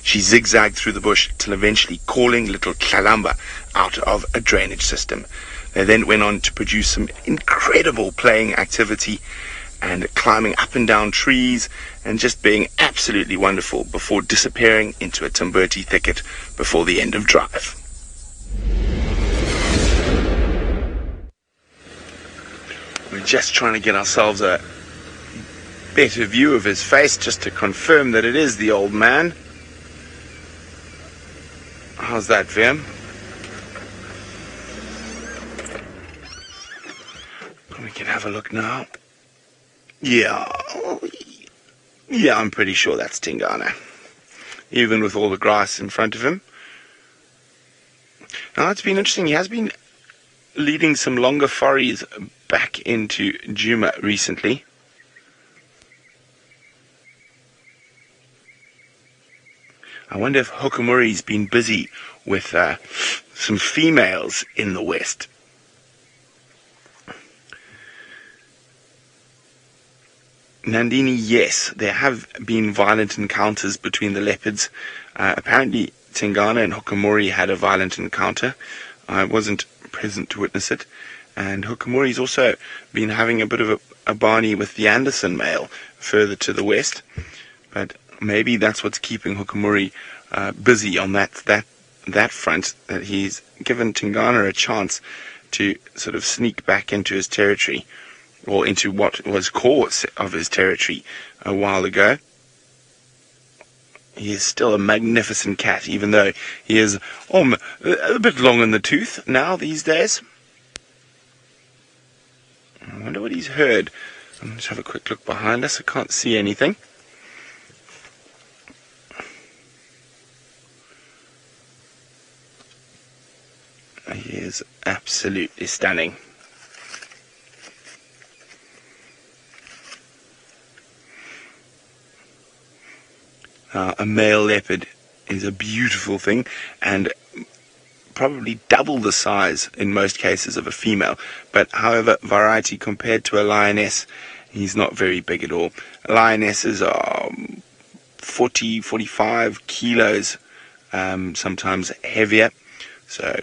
She zigzagged through the bush till eventually calling little Tlalamba out of a drainage system. They then went on to produce some incredible playing activity and climbing up and down trees and just being absolutely wonderful before disappearing into a Timberti thicket before the end of drive. We're just trying to get ourselves a better view of his face just to confirm that it is the old man. How's that, Vim? We can have a look now. Yeah, Yeah, I'm pretty sure that's Ting Ghana, even with all the grass in front of him. Now, it's been interesting. He has been leading some longer forays back into Djuma recently. I wonder if Hukumuri's been busy with some females in the west. Nandini, yes, there have been violent encounters between the leopards. Apparently, Ting Ghana and Hukumuri had a violent encounter. I wasn't present to witness it. And Hukumuri's also been having a bit of a barney with the Anderson male further to the west. But maybe that's what's keeping Hukumuri busy on that front, that he's given Ting Ghana a chance to sort of sneak back into his territory, or into what was core of his territory a while ago. He is still a magnificent cat, even though he is a bit long in the tooth now these days. I wonder what he's heard. Let's have a quick look behind us. I can't see anything. He is absolutely stunning. A male leopard is a beautiful thing, and probably double the size in most cases of a female. But however, variety compared to a lioness, he's not very big at all. Lionesses are 40, 45 kilos, sometimes heavier. So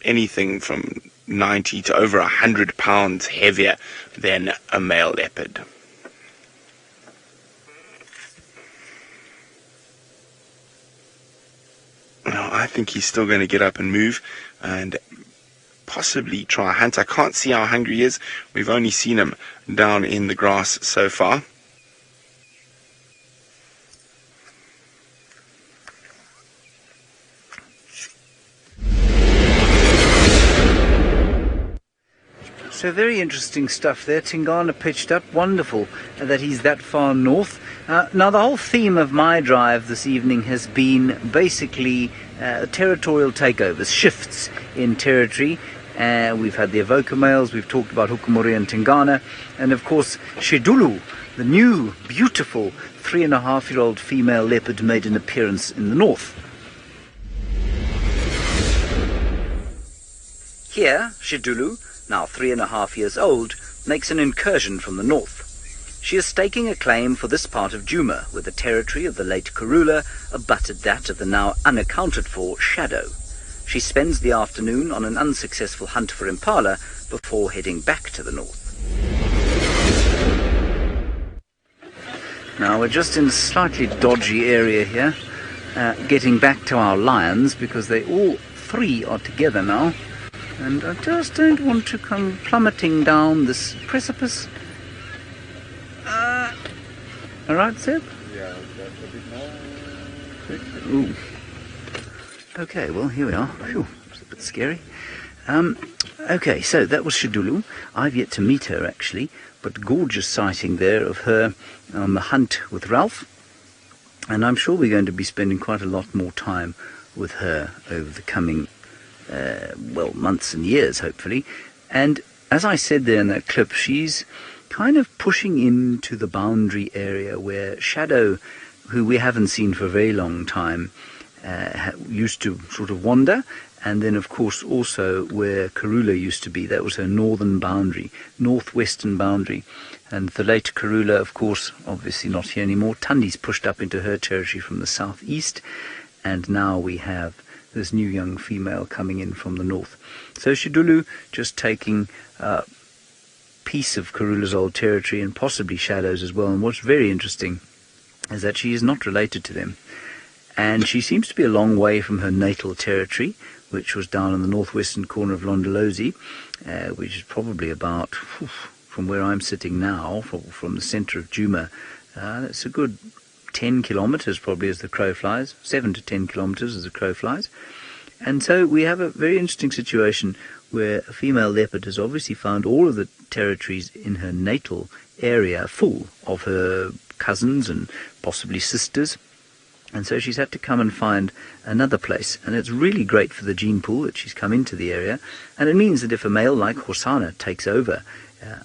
anything from 90 to over 100 pounds heavier than a male leopard. Now, I think he's still going to get up and move and possibly try a hunt. I can't see how hungry he is. We've only seen him down in the grass so far. So very interesting stuff there. Ting Ghana pitched up. Wonderful that he's that far north. Now the whole theme of my drive this evening has been basically territorial takeovers, shifts in territory. We've had the Avoca males, we've talked about Hukumuri and Ting Ghana, and of course Shedulu, the new beautiful 3.5-year-old female leopard, made an appearance in the north. Here, Shedulu, now 3.5 years old, makes an incursion from the north. She is staking a claim for this part of Djuma, where the territory of the late Kruger abutted that of the now unaccounted-for Shadow. She spends the afternoon on an unsuccessful hunt for Impala before heading back to the north. Now we're just in a slightly dodgy area here, getting back to our lions, because they all three are together now. And I just don't want to come plummeting down this precipice. All right, Seb? Yeah, that's a bit more. Ooh. Okay, well, here we are. Phew, it's a bit scary. Okay, so that was Shedulu. I've yet to meet her, actually, but gorgeous sighting there of her on the hunt with Ralph. And I'm sure we're going to be spending quite a lot more time with her over the coming months and years, hopefully. And as I said there in that clip, she's kind of pushing into the boundary area where Shadow, who we haven't seen for a very long time, used to sort of wander, and then of course also where Kruger used to be. That was her northern boundary, northwestern boundary. And the late Kruger, of course, obviously not here anymore. Tundi's pushed up into her territory from the southeast, and now we have this new young female coming in from the north. So Shedulu just taking a piece of Kruger's old territory, and possibly Shadow's as well. And what's very interesting is that she is not related to them. And she seems to be a long way from her natal territory, which was down in the northwestern corner of Londolozi, which is probably about, from where I'm sitting now, from the centre of Djuma, that's a good 10 kilometres probably as the crow flies, 7 to 10 kilometres as the crow flies. And so we have a very interesting situation where a female leopard has obviously found all of the territories in her natal area full of her cousins and possibly sisters. And so she's had to come and find another place. And it's really great for the gene pool that she's come into the area. And it means that if a male like Husana takes over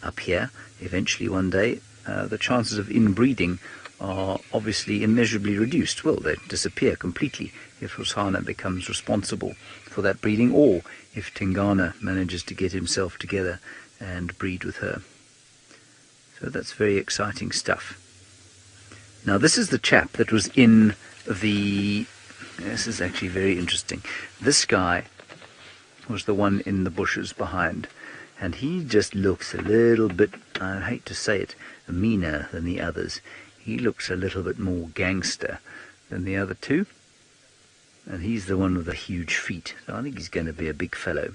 up here, eventually one day, the chances of inbreeding are obviously immeasurably reduced. Well, they disappear completely if Husana becomes responsible for that breeding, or if Ting Ghana manages to get himself together and breed with her. So that's very exciting stuff. Now, this is the chap that was in this is actually very interesting. This guy was the one in the bushes behind, and he just looks a little bit, I hate to say it, meaner than the others. He looks a little bit more gangster than the other two, and he's the one with the huge feet. So I think he's going to be a big fellow.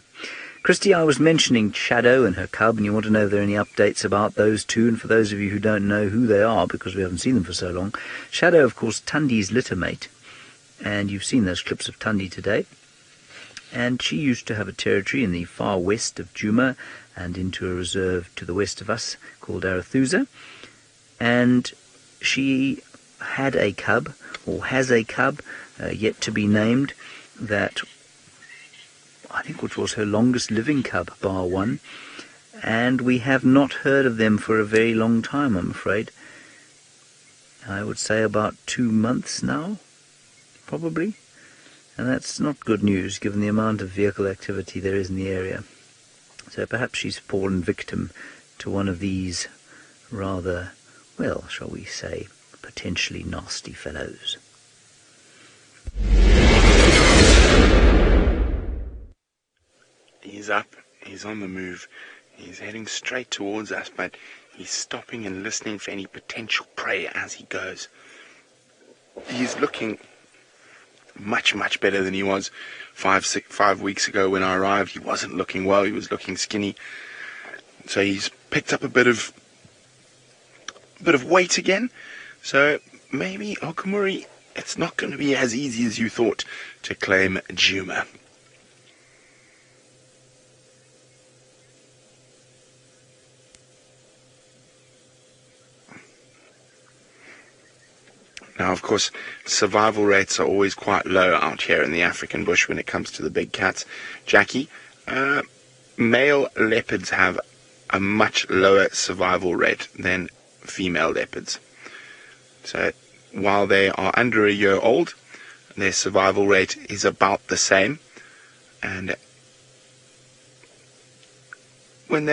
Christy, I was mentioning Shadow and her cub, and you want to know if there are any updates about those two, and for those of you who don't know who they are, because we haven't seen them for so long, Shadow, of course, Tundi's litter mate, and you've seen those clips of Tundi today, and she used to have a territory in the far west of Djuma, and into a reserve to the west of us called Arathusa, and she had a cub, or has a cub, yet to be named, that I think which was her longest living cub, bar one, and we have not heard of them for a very long time, I'm afraid. I would say about 2 months now, probably, and that's not good news given the amount of vehicle activity there is in the area. So perhaps she's fallen victim to one of these rather, well, shall we say, potentially nasty fellows. He's up, he's on the move, he's heading straight towards us, but he's stopping and listening for any potential prey as he goes. He's looking much, much better than he was 5 weeks ago when I arrived. He wasn't looking well, he was looking skinny. So he's picked up a bit of weight again. So maybe, Hokomuri, it's not going to be as easy as you thought to claim Djuma. Now, of course, survival rates are always quite low out here in the African bush when it comes to the big cats. Jackie, male leopards have a much lower survival rate than female leopards. So, while they are under a year old, their survival rate is about the same. And when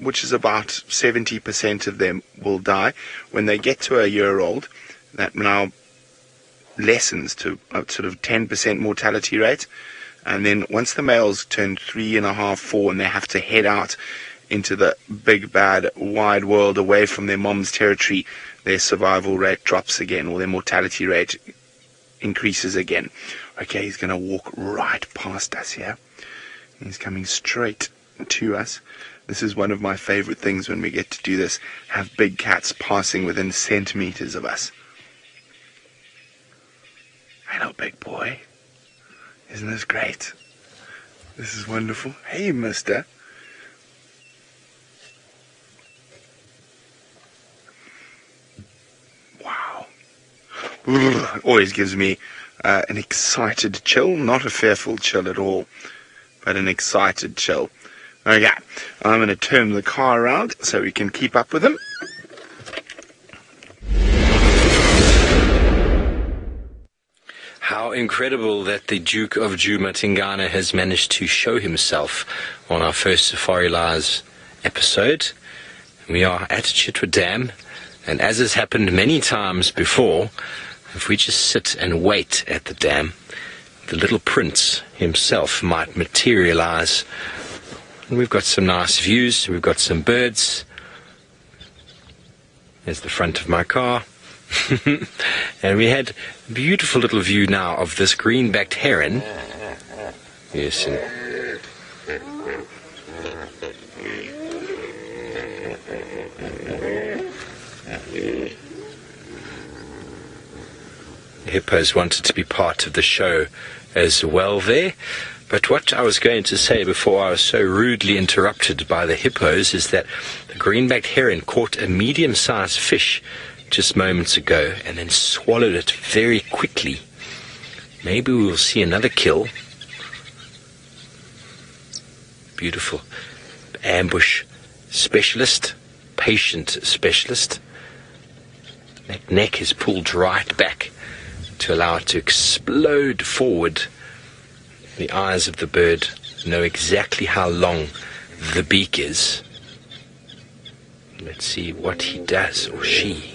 which is about 70% of them will die. When they get to a year old, that now lessens to a sort of 10% mortality rate, and then once the males turn 3.5, 4, and they have to head out into the big bad wide world away from their mom's territory, their survival rate drops again, or their mortality rate increases again. Okay, he's going to walk right past us here. He's coming straight to us. This is one of my favorite things when we get to do this, have big cats passing within centimeters of us. Hello, big boy. Isn't this great? This is wonderful. Hey, mister. Wow. Always gives me an excited chill. Not a fearful chill at all, but an excited chill. Okay, I'm going to turn the car around so we can keep up with him. How incredible that the Duke of Djuma, Ting Ghana, has managed to show himself on our first Safari Lives episode. We are at Chitwa Dam, and as has happened many times before, if we just sit and wait at the dam, the little prince himself might materialize. And we've got some nice views, we've got some birds. There's the front of my car. And we had a beautiful little view now of this green-backed heron. Yes, and the hippos wanted to be part of the show as well there. But what I was going to say before I was so rudely interrupted by the hippos is that the greenbacked heron caught a medium-sized fish just moments ago and then swallowed it very quickly. Maybe we will see another kill. Beautiful. Ambush specialist, patient specialist. That neck is pulled right back to allow it to explode forward. The eyes of the bird know exactly how long the beak is. Let's see what he does, or she.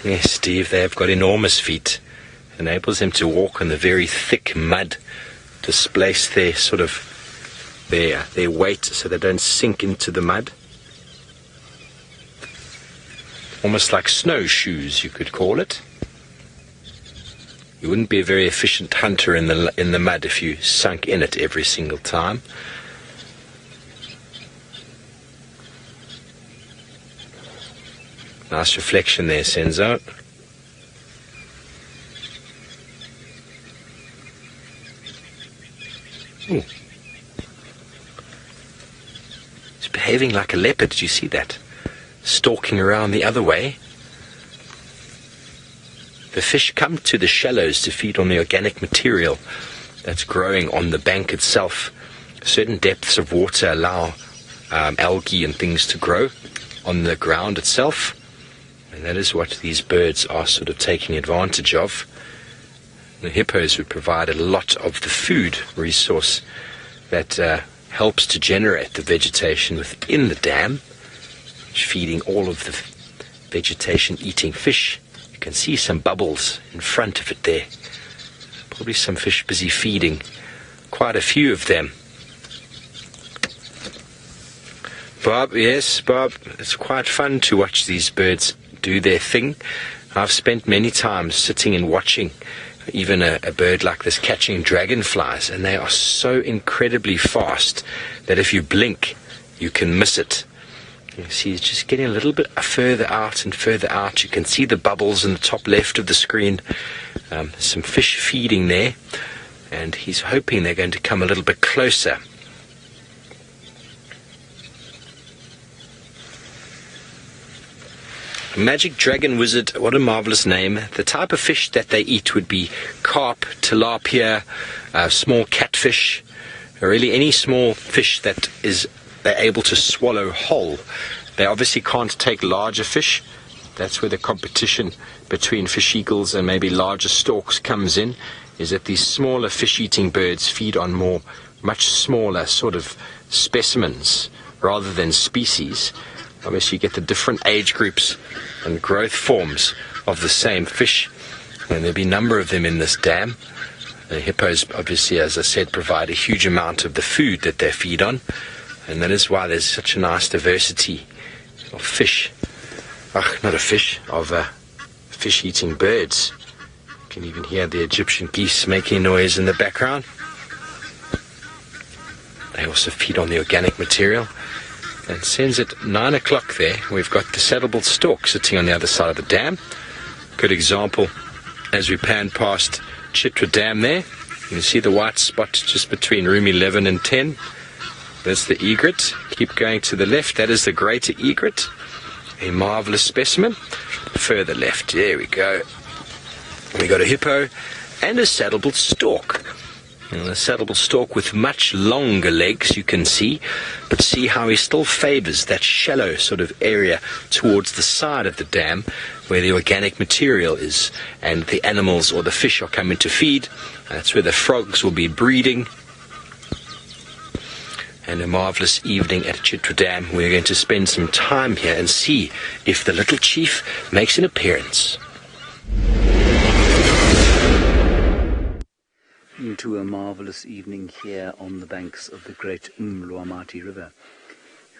Yes, Steve, they have got enormous feet. Enables them to walk on the very thick mud, displace their sort of their weight so they don't sink into the mud. Almost like snowshoes, you could call it. You wouldn't be a very efficient hunter in the mud if you sunk in it every single time. Nice reflection there, Senzo. Ooh. It's behaving like a leopard, did you see that? Stalking around the other way. The fish come to the shallows to feed on the organic material that's growing on the bank itself. Certain depths of water allow algae and things to grow on the ground itself. And that is what these birds are sort of taking advantage of. The hippos would provide a lot of the food resource that helps to generate the vegetation within the dam, feeding all of the vegetation-eating fish. You can see some bubbles in front of it there. Probably some fish busy feeding. Quite a few of them. Bob, yes, Bob, it's quite fun to watch these birds do their thing. I've spent many times sitting and watching even a bird like this catching dragonflies, and they are so incredibly fast that if you blink, you can miss it. You see, it's just getting a little bit further out and further out. You can see the bubbles in the top left of the screen. Some fish feeding there, and he's hoping they're going to come a little bit closer. Magic Dragon Wizard, what a marvelous name. The type of fish that they eat would be carp, tilapia, small catfish, or really any small fish that they're able to swallow whole. They obviously can't take larger fish. That's where the competition between fish eagles and maybe larger storks comes in, is that these smaller fish-eating birds feed on much smaller sort of specimens rather than species. Obviously you get the different age groups and growth forms of the same fish, and there'll be a number of them in this dam. The hippos, obviously, as I said, provide a huge amount of the food that they feed on, and that is why there's such a nice diversity of fish. Of fish-eating birds. You can even hear the Egyptian geese making noise in the background. They also feed on the organic material. And since at 9 o'clock there, we've got the saddle-billed stork sitting on the other side of the dam. Good example as we pan past Chitwa Dam there. You can see the white spot just between room 11 and 10. That's the egret. Keep going to the left. That is the greater egret. A marvelous specimen. Further left. There we go. We got a hippo and a saddle-billed stork. And the saddle-billed stork with much longer legs, you can see, but see how he still favors that shallow sort of area towards the side of the dam where the organic material is and the animals or the fish are coming to feed. That's where the frogs will be breeding. And a marvelous evening at Chitwa Dam. We're going to spend some time here and see if the little chief makes an appearance. Into a marvellous evening here on the banks of the great Mluamati River,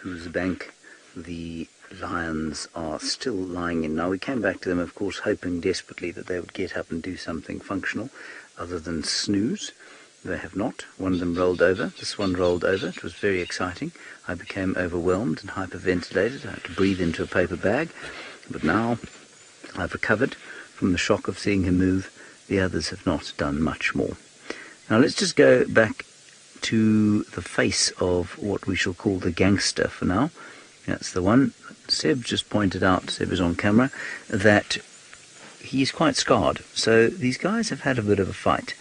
whose bank the lions are still lying in. Now, we came back to them, of course, hoping desperately that they would get up and do something functional other than snooze. They have not. One of them rolled over. This one rolled over. It was very exciting. I became overwhelmed and hyperventilated. I had to breathe into a paper bag. But now I've recovered from the shock of seeing him move. The others have not done much more. Now let's just go back to the face of what we shall call the gangster for now. That's the one. Seb just pointed out, Seb is on camera, that he's quite scarred. So these guys have had a bit of a fight.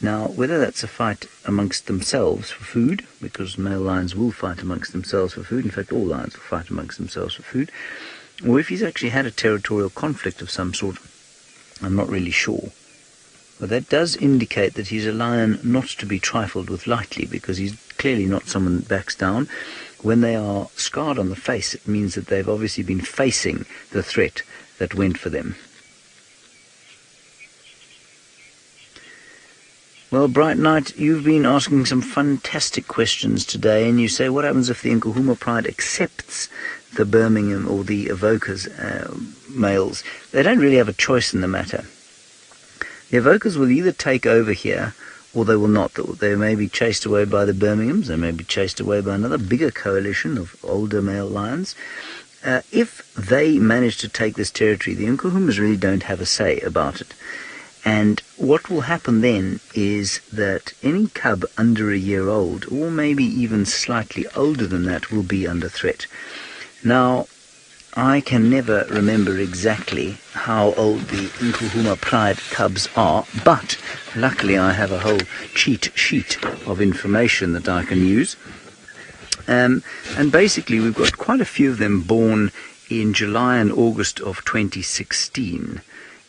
Now, whether that's a fight amongst themselves for food, because male lions will fight amongst themselves for food, in fact all lions will fight amongst themselves for food, or if he's actually had a territorial conflict of some sort, I'm not really sure. But that does indicate that he's a lion not to be trifled with lightly, because he's clearly not someone that backs down. When they are scarred on the face, it means that they've obviously been facing the threat that went for them. Well, Bright Knight, you've been asking some fantastic questions today, and you say, what happens if the Nkuhuma Pride accepts the Birmingham or the Avoca's males? They don't really have a choice in the matter. The Avocas will either take over here, or they will not. They may be chased away by the Birminghams, they may be chased away by another bigger coalition of older male lions. If they manage to take this territory, the Nkuhumas really don't have a say about it. And what will happen then is that any cub under a year old, or maybe even slightly older than that, will be under threat. Now, I can never remember exactly how old the Nkuhuma Pride cubs are, but luckily I have a whole cheat sheet of information that I can use. And basically we've got quite a few of them born in July and August of 2016.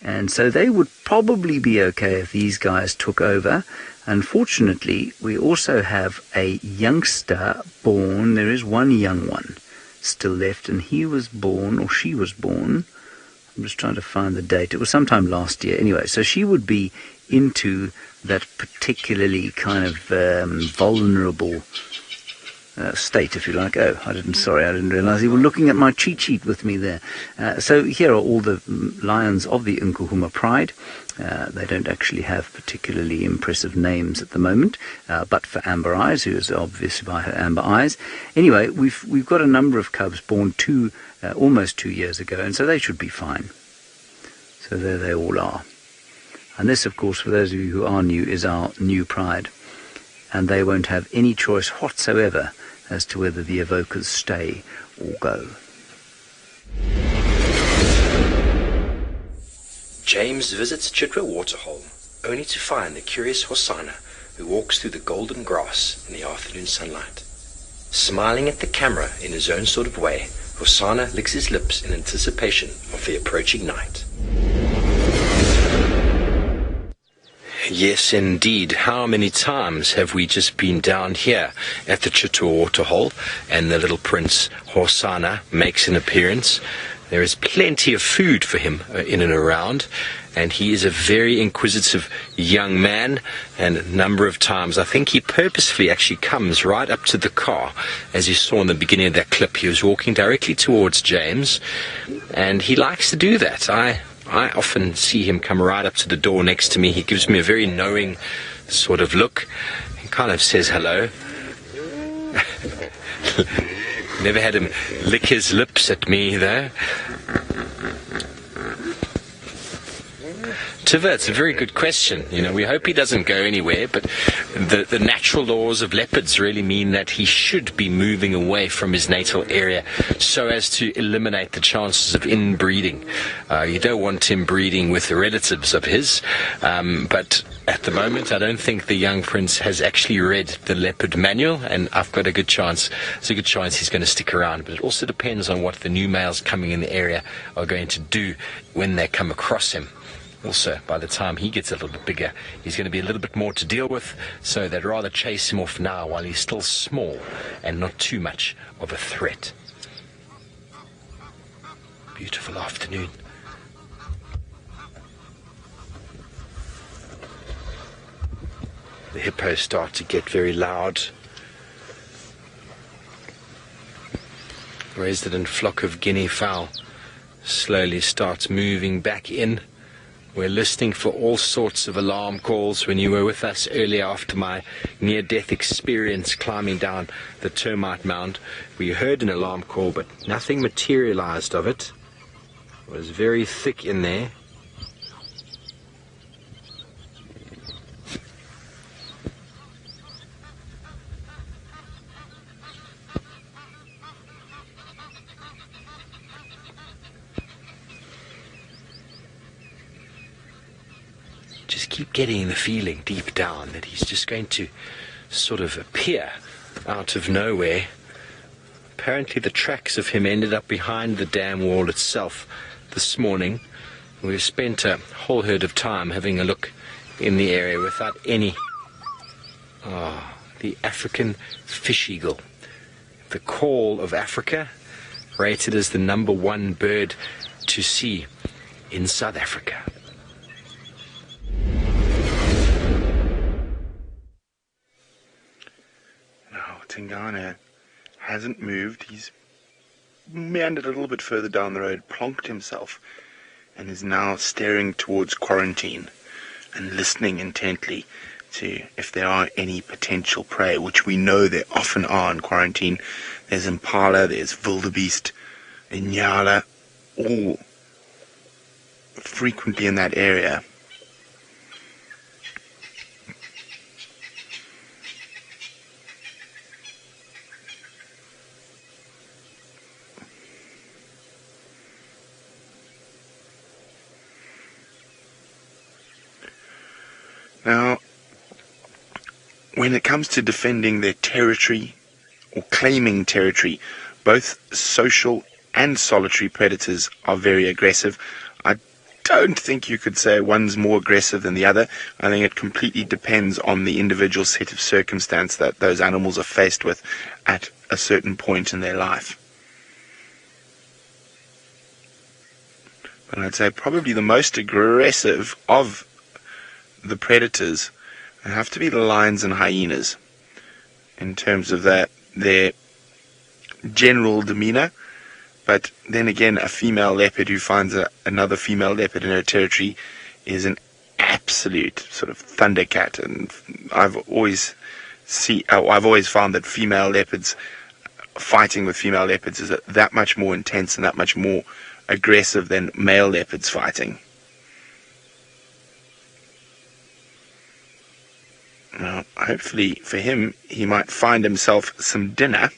And so they would probably be okay if these guys took over. Unfortunately, we also have a youngster born. There is one young one still left, and he was born, or she was born, I'm just trying to find the date, it was sometime last year anyway, so she would be into that particularly kind of vulnerable state, if you like. Oh, I didn't realize you were looking at my cheat sheet with me there. So here are all the lions of the Nkuhuma Pride. They don't actually have particularly impressive names at the moment, but for Amber Eyes, who is obvious by her amber eyes. Anyway, we've got a number of cubs born almost 2 years ago, and so they should be fine. So there they all are. And this, of course, for those of you who are new, is our new pride. And they won't have any choice whatsoever as to whether the Avocas stay or go. James visits Chitwa waterhole, only to find the curious Husana, who walks through the golden grass in the afternoon sunlight. Smiling at the camera in his own sort of way, Husana licks his lips in anticipation of the approaching night. Yes, indeed. How many times have we just been down here at the Chitwa waterhole, and the little prince Husana makes an appearance. There is plenty of food for him in and around, and he is a very inquisitive young man, and a number of times I think he purposefully actually comes right up to the car. As you saw in the beginning of that clip, he was walking directly towards James, and he likes to do that. I often see him come right up to the door next to me. He gives me a very knowing sort of look. He kind of says hello. Never had him lick his lips at me, though. Tiva, it's a very good question. You know, we hope he doesn't go anywhere, but the natural laws of leopards really mean that he should be moving away from his natal area so as to eliminate the chances of inbreeding. You don't want him breeding with relatives of his, but at the moment I don't think the young prince has actually read the leopard manual, and I've got a good chance. There's a good chance he's going to stick around, but it also depends on what the new males coming in the area are going to do when they come across him. Also, by the time he gets a little bit bigger, he's going to be a little bit more to deal with, so they'd rather chase him off now while he's still small and not too much of a threat. Beautiful afternoon. The hippos start to get very loud. Resident flock of guinea fowl slowly starts moving back in. We're listening for all sorts of alarm calls. When you were with us earlier after my near-death experience climbing down the termite mound, we heard an alarm call, but nothing materialized of it. was very thick in there. Just keep getting the feeling deep down that he's just going to sort of appear out of nowhere. Apparently the tracks of him ended up behind the dam wall itself this morning. We've spent a whole herd of time having a look in the area without any... the African fish eagle. The call of Africa, rated as the #1 bird to see in South Africa. Ting Ghana hasn't moved. He's meandered a little bit further down the road, plonked himself, and is now staring towards quarantine and listening intently to if there are any potential prey, which we know there often are in quarantine. There's Impala, there's wildebeest, Inyala, all frequently in that area. Now, when it comes to defending their territory or claiming territory, both social and solitary predators are very aggressive. I don't think you could say one's more aggressive than the other. I think it completely depends on the individual set of circumstance that those animals are faced with at a certain point in their life. But I'd say probably the most aggressive of the predators have to be the lions and hyenas in terms of their general demeanor. But then again, a female leopard who finds another female leopard in her territory is an absolute sort of thundercat. And I've always found that female leopards fighting with female leopards is that much more intense and that much more aggressive than male leopards fighting. Now, hopefully for him, he might find himself some dinner.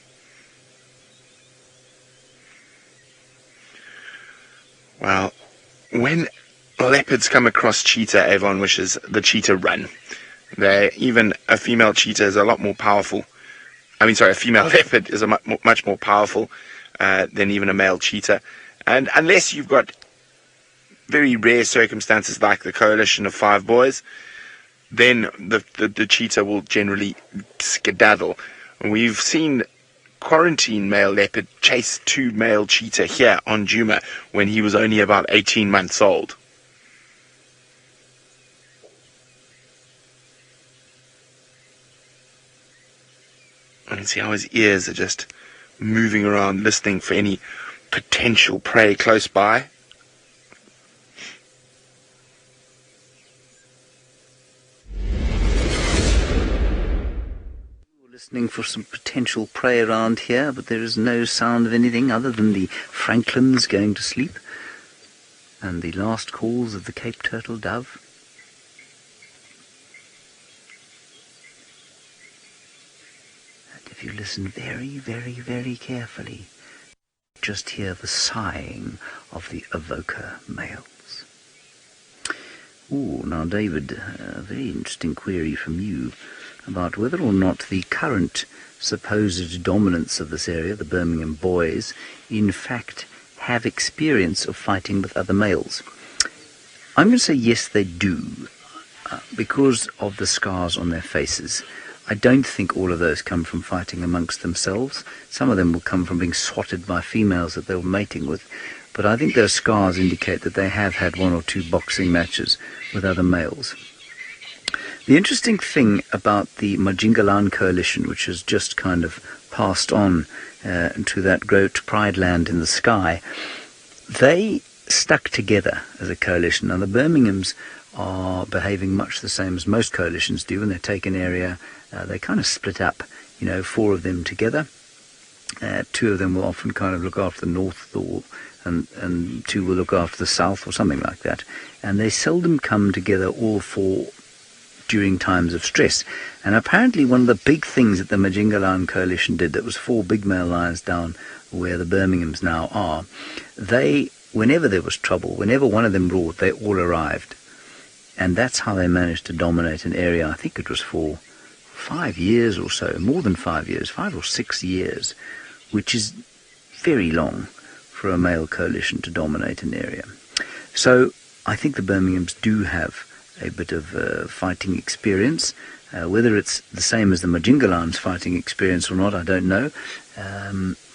Well, when leopards come across cheetah, everyone wishes the cheetah run. Even a female cheetah is a lot more powerful. A female leopard is much more powerful than even a male cheetah. And unless you've got very rare circumstances like the coalition of 5 boys, then the cheetah will generally skedaddle. We've seen quarantine male leopard chase 2 male cheetah here on Djuma when he was only about 18 months old. You can see how his ears are just moving around, listening for any potential prey close by. Listening for some potential prey around here, but there is no sound of anything other than the francolins going to sleep and the last calls of the Cape turtle dove. And if you listen very, very, very carefully, just hear the sighing of the Avoca males. Now David, a very interesting query from you about whether or not the current supposed dominance of this area, the Birmingham boys, in fact have experience of fighting with other males. I'm going to say yes, they do, because of the scars on their faces. I don't think all of those come from fighting amongst themselves. Some of them will come from being swatted by females that they were mating with. But I think those scars indicate that they have had 1 or 2 boxing matches with other males. The interesting thing about the Majingalan coalition, which has just kind of passed on to that great pride land in the sky, they stuck together as a coalition. Now the Birminghams are behaving much the same as most coalitions do. When they take an area, they kind of split up, 4 of them together. 2 of them will often kind of look after the north or and two will look after the south or something like that. And they seldom come together all four during times of stress. And apparently one of the big things that the Majinga Lion Coalition did, that was 4 big male lions down where the Birminghams now are, they, whenever there was trouble, whenever one of them roared, they all arrived. And that's how they managed to dominate an area. I think it was for 5 years or so, more than 5 years, 5 or 6 years, which is very long for a male coalition to dominate an area. So I think the Birminghams do have a bit of fighting experience. Whether it's the same as the Majinga Lions' fighting experience or not, I don't know.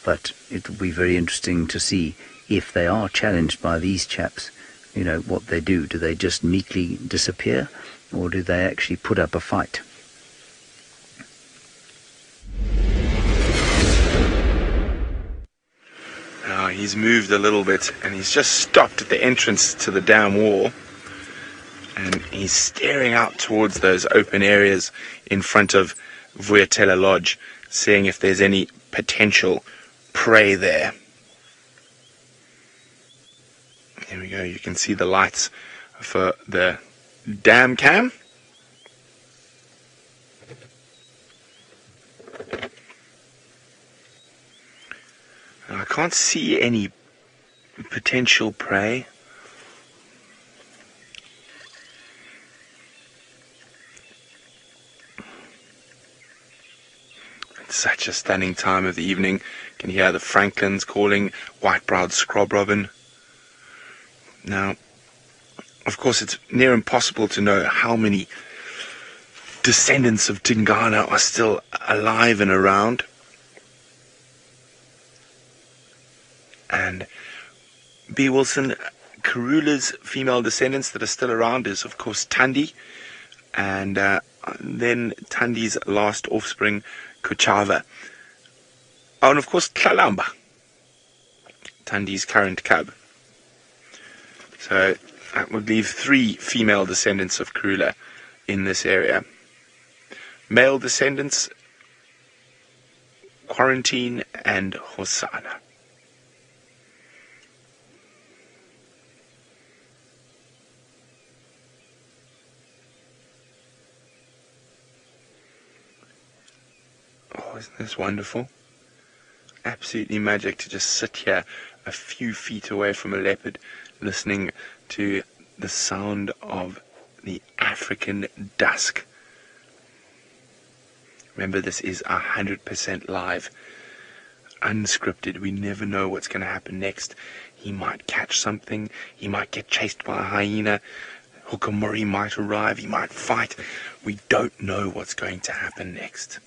But it will be very interesting to see if they are challenged by these chaps, what they do. Do they just meekly disappear, or do they actually put up a fight? Now he's moved a little bit, and he's just stopped at the entrance to the dam wall, and he's staring out towards those open areas in front of Vuyatela Lodge, seeing if there's any potential prey there. There we go, you can see the lights for the dam cam. Now, I can't see any potential prey. It's such a stunning time of the evening. You can hear the francolins calling, white-browed scrub robin. Now, of course, it's near impossible to know how many descendants of Ting Ghana are still alive and around. And B. Wilson Karula's female descendants that are still around is, of course, Tandi, and then Tandi's last offspring, Kuchava. Oh, and of course, Tlalamba, Tandi's current cub. So that would leave 3 female descendants of Karula in this area. Male descendants, Quarantine and Husana. Oh, isn't this wonderful? Absolutely magic to just sit here a few feet away from a leopard, listening to the sound of the African dusk. Remember, this is 100% live, unscripted. We never know what's going to happen next. He might catch something. He might get chased by a hyena. Hukumuri might arrive. He might fight. We don't know what's going to happen next.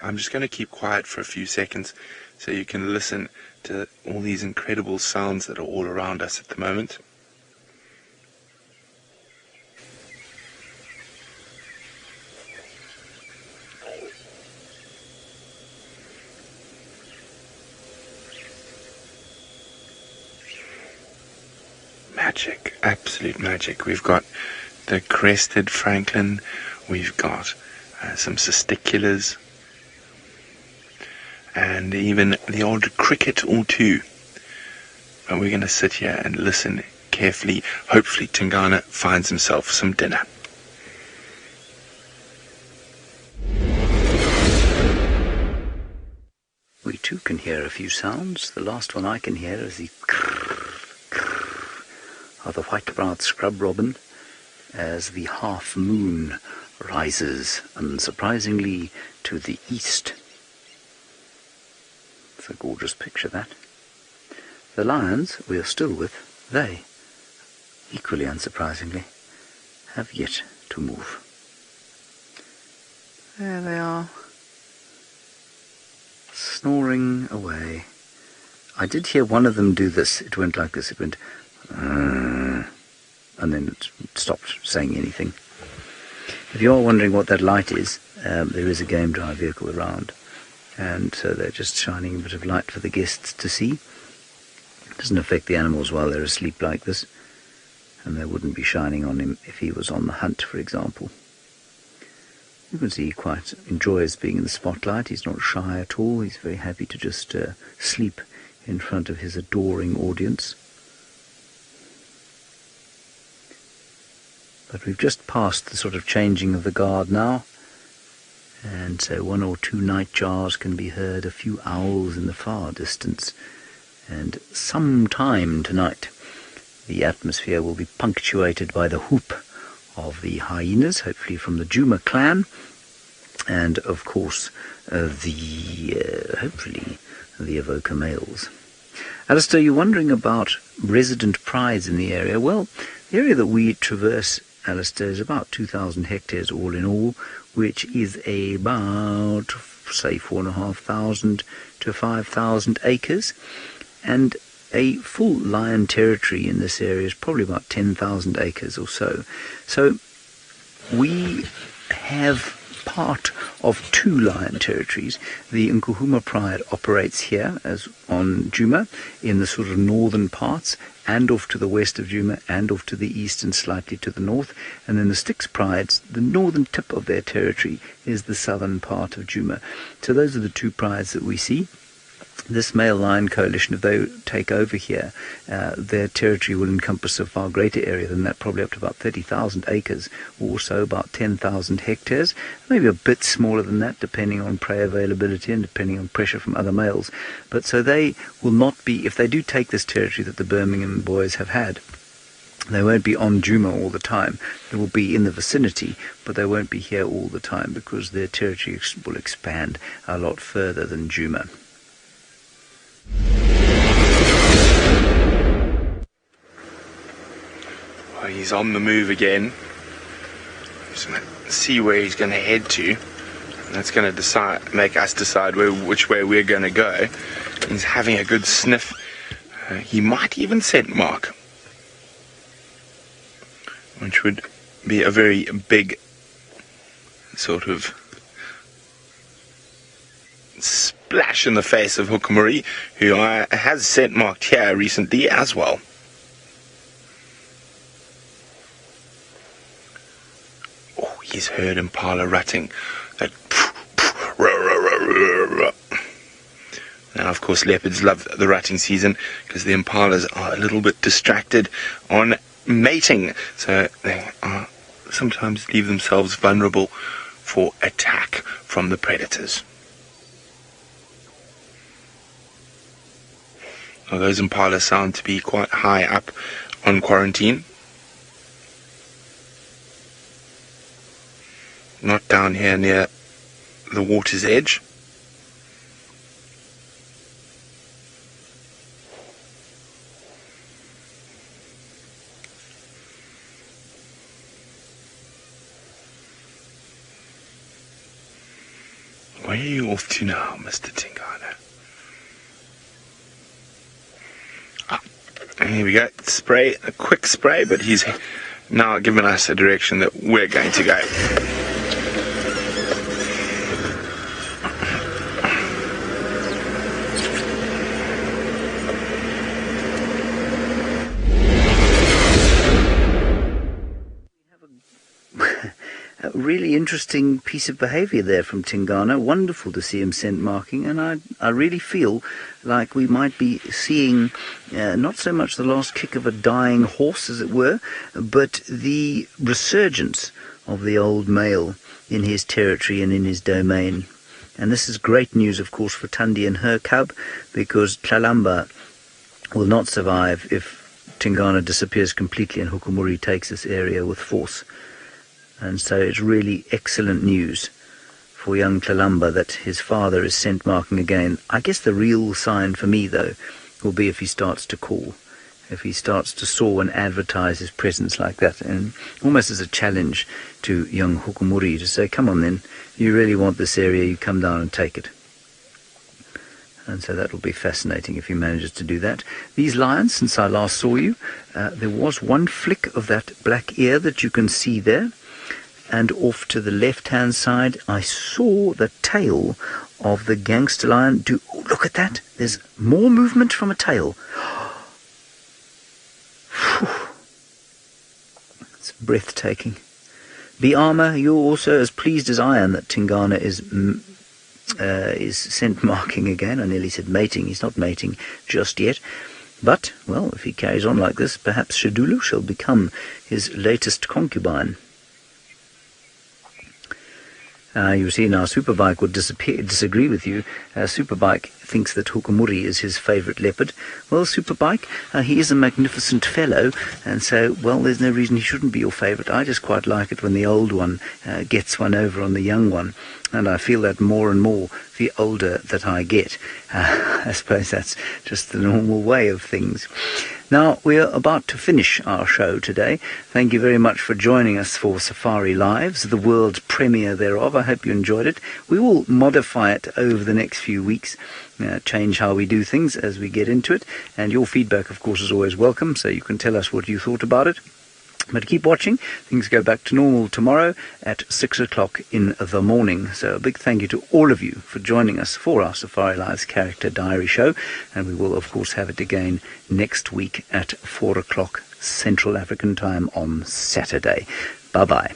I'm just going to keep quiet for a few seconds so you can listen to all these incredible sounds that are all around us at the moment. Magic, absolute magic. We've got the crested francolin, we've got some testiculars, and even the odd cricket or two. But we're going to sit here and listen carefully. Hopefully Ting Ghana finds himself some dinner. We too can hear a few sounds. The last one I can hear is the krrr, krrr of the white-browed scrub robin as the half moon rises, unsurprisingly, to the east. It's a gorgeous picture, that. The lions we are still with, they, equally unsurprisingly, have yet to move. There they are, snoring away. I did hear one of them do this. It went like this. It went, and then it stopped saying anything. If you are wondering what that light is, there is a game drive vehicle around, and so they're just shining a bit of light for the guests to see. It doesn't affect the animals while they're asleep like this. and they wouldn't be shining on him if he was on the hunt, for example. You can see he quite enjoys being in the spotlight. He's not shy at all. He's very happy to just sleep in front of his adoring audience. But we've just passed the sort of changing of the guard now, and so one or two nightjars can be heard, a few owls in the far distance, and sometime tonight the atmosphere will be punctuated by the whoop of the hyenas, hopefully from the Djuma clan, and of course hopefully the Avoca males. Alistair, you're wondering about resident prides in the area. Well, the area that we traverse, Alistair, is about 2,000 hectares all in all, which is about, say, 4,500 to 5,000 acres, and a full lion territory in this area is probably about 10,000 acres or so. So we have part of two lion territories. The Nkuhuma Pride operates here, as on Djuma, in the sort of northern parts, and off to the west of Djuma, and off to the east and slightly to the north. And then the Styx Prides, the northern tip of their territory is the southern part of Djuma. So those are the two prides that we see. This male lion coalition, if they take over here, their territory will encompass a far greater area than that, probably up to about 30,000 acres, or so about 10,000 hectares, maybe a bit smaller than that, depending on prey availability and depending on pressure from other males. But so they will not be, if they do take this territory that the Birmingham boys have had, they won't be on Djuma all the time. They will be in the vicinity, but they won't be here all the time because their territory will expand a lot further than Djuma. Well, he's on the move again. Just going to see where he's going to head to. And that's going to make us decide which way we're going to go. He's having a good sniff. He might even scent mark, which would be a very big sort of splash in the face of Hukumuri, who has scent marked here recently as well. Oh, he's heard Impala rutting. That now, of course, leopards love the rutting season because the Impalas are a little bit distracted on mating, so they sometimes leave themselves vulnerable for attack from the predators. Now, those Impalas sound to be quite high up on quarantine. Not down here near the water's edge. Where are you off to now, Mr. Ting Ghana? Here we go. Spray, a quick spray, but he's now given us a direction that we're going to go. A really interesting piece of behaviour there from Ting Ghana. Wonderful to see him scent marking, and I really feel like we might be seeing not so much the last kick of a dying horse, as it were, but the resurgence of the old male in his territory and in his domain. And this is great news, of course, for Thandi and her cub, because Tlalamba will not survive if Ting Ghana disappears completely and Hukumuri takes this area with force. And so it's really excellent news for young Tlalamba that his father is scent marking again. I guess the real sign for me, though, will be if he starts to call, if he starts to soar and advertise his presence like that, and almost as a challenge to young Hukumuri to say, come on then, you really want this area, you come down and take it. And so that will be fascinating if he manages to do that. These lions, since I last saw you, there was one flick of that black ear that you can see there. And off to the left-hand side, I saw the tail of the gangster lion. Oh, look at that. There's more movement from a tail. breathtaking. Biama, you're also as pleased as I am that Ting Ghana is scent marking again. I nearly said mating. He's not mating just yet. But, well, if he carries on like this, perhaps Shadulu shall become his latest concubine. You see now, Superbike would disagree with you. Superbike thinks that Hukumuri is his favourite leopard. Well, Superbike, he is a magnificent fellow, and so, well, there's no reason he shouldn't be your favourite. I just quite like it when the old one gets one over on the young one, and I feel that more and more the older that I get. I suppose that's just the normal way of things. Now, we are about to finish our show today. Thank you very much for joining us for Safari Lives, the world premiere thereof. I hope you enjoyed it. We will modify it over the next few weeks, change how we do things as we get into it. And your feedback, of course, is always welcome, so you can tell us what you thought about it. But keep watching. Things go back to normal tomorrow at 6 o'clock in the morning. So a big thank you to all of you for joining us for our Safari Lives Character Diary show. And we will, of course, have it again next week at 4 o'clock Central African time on Saturday. Bye-bye.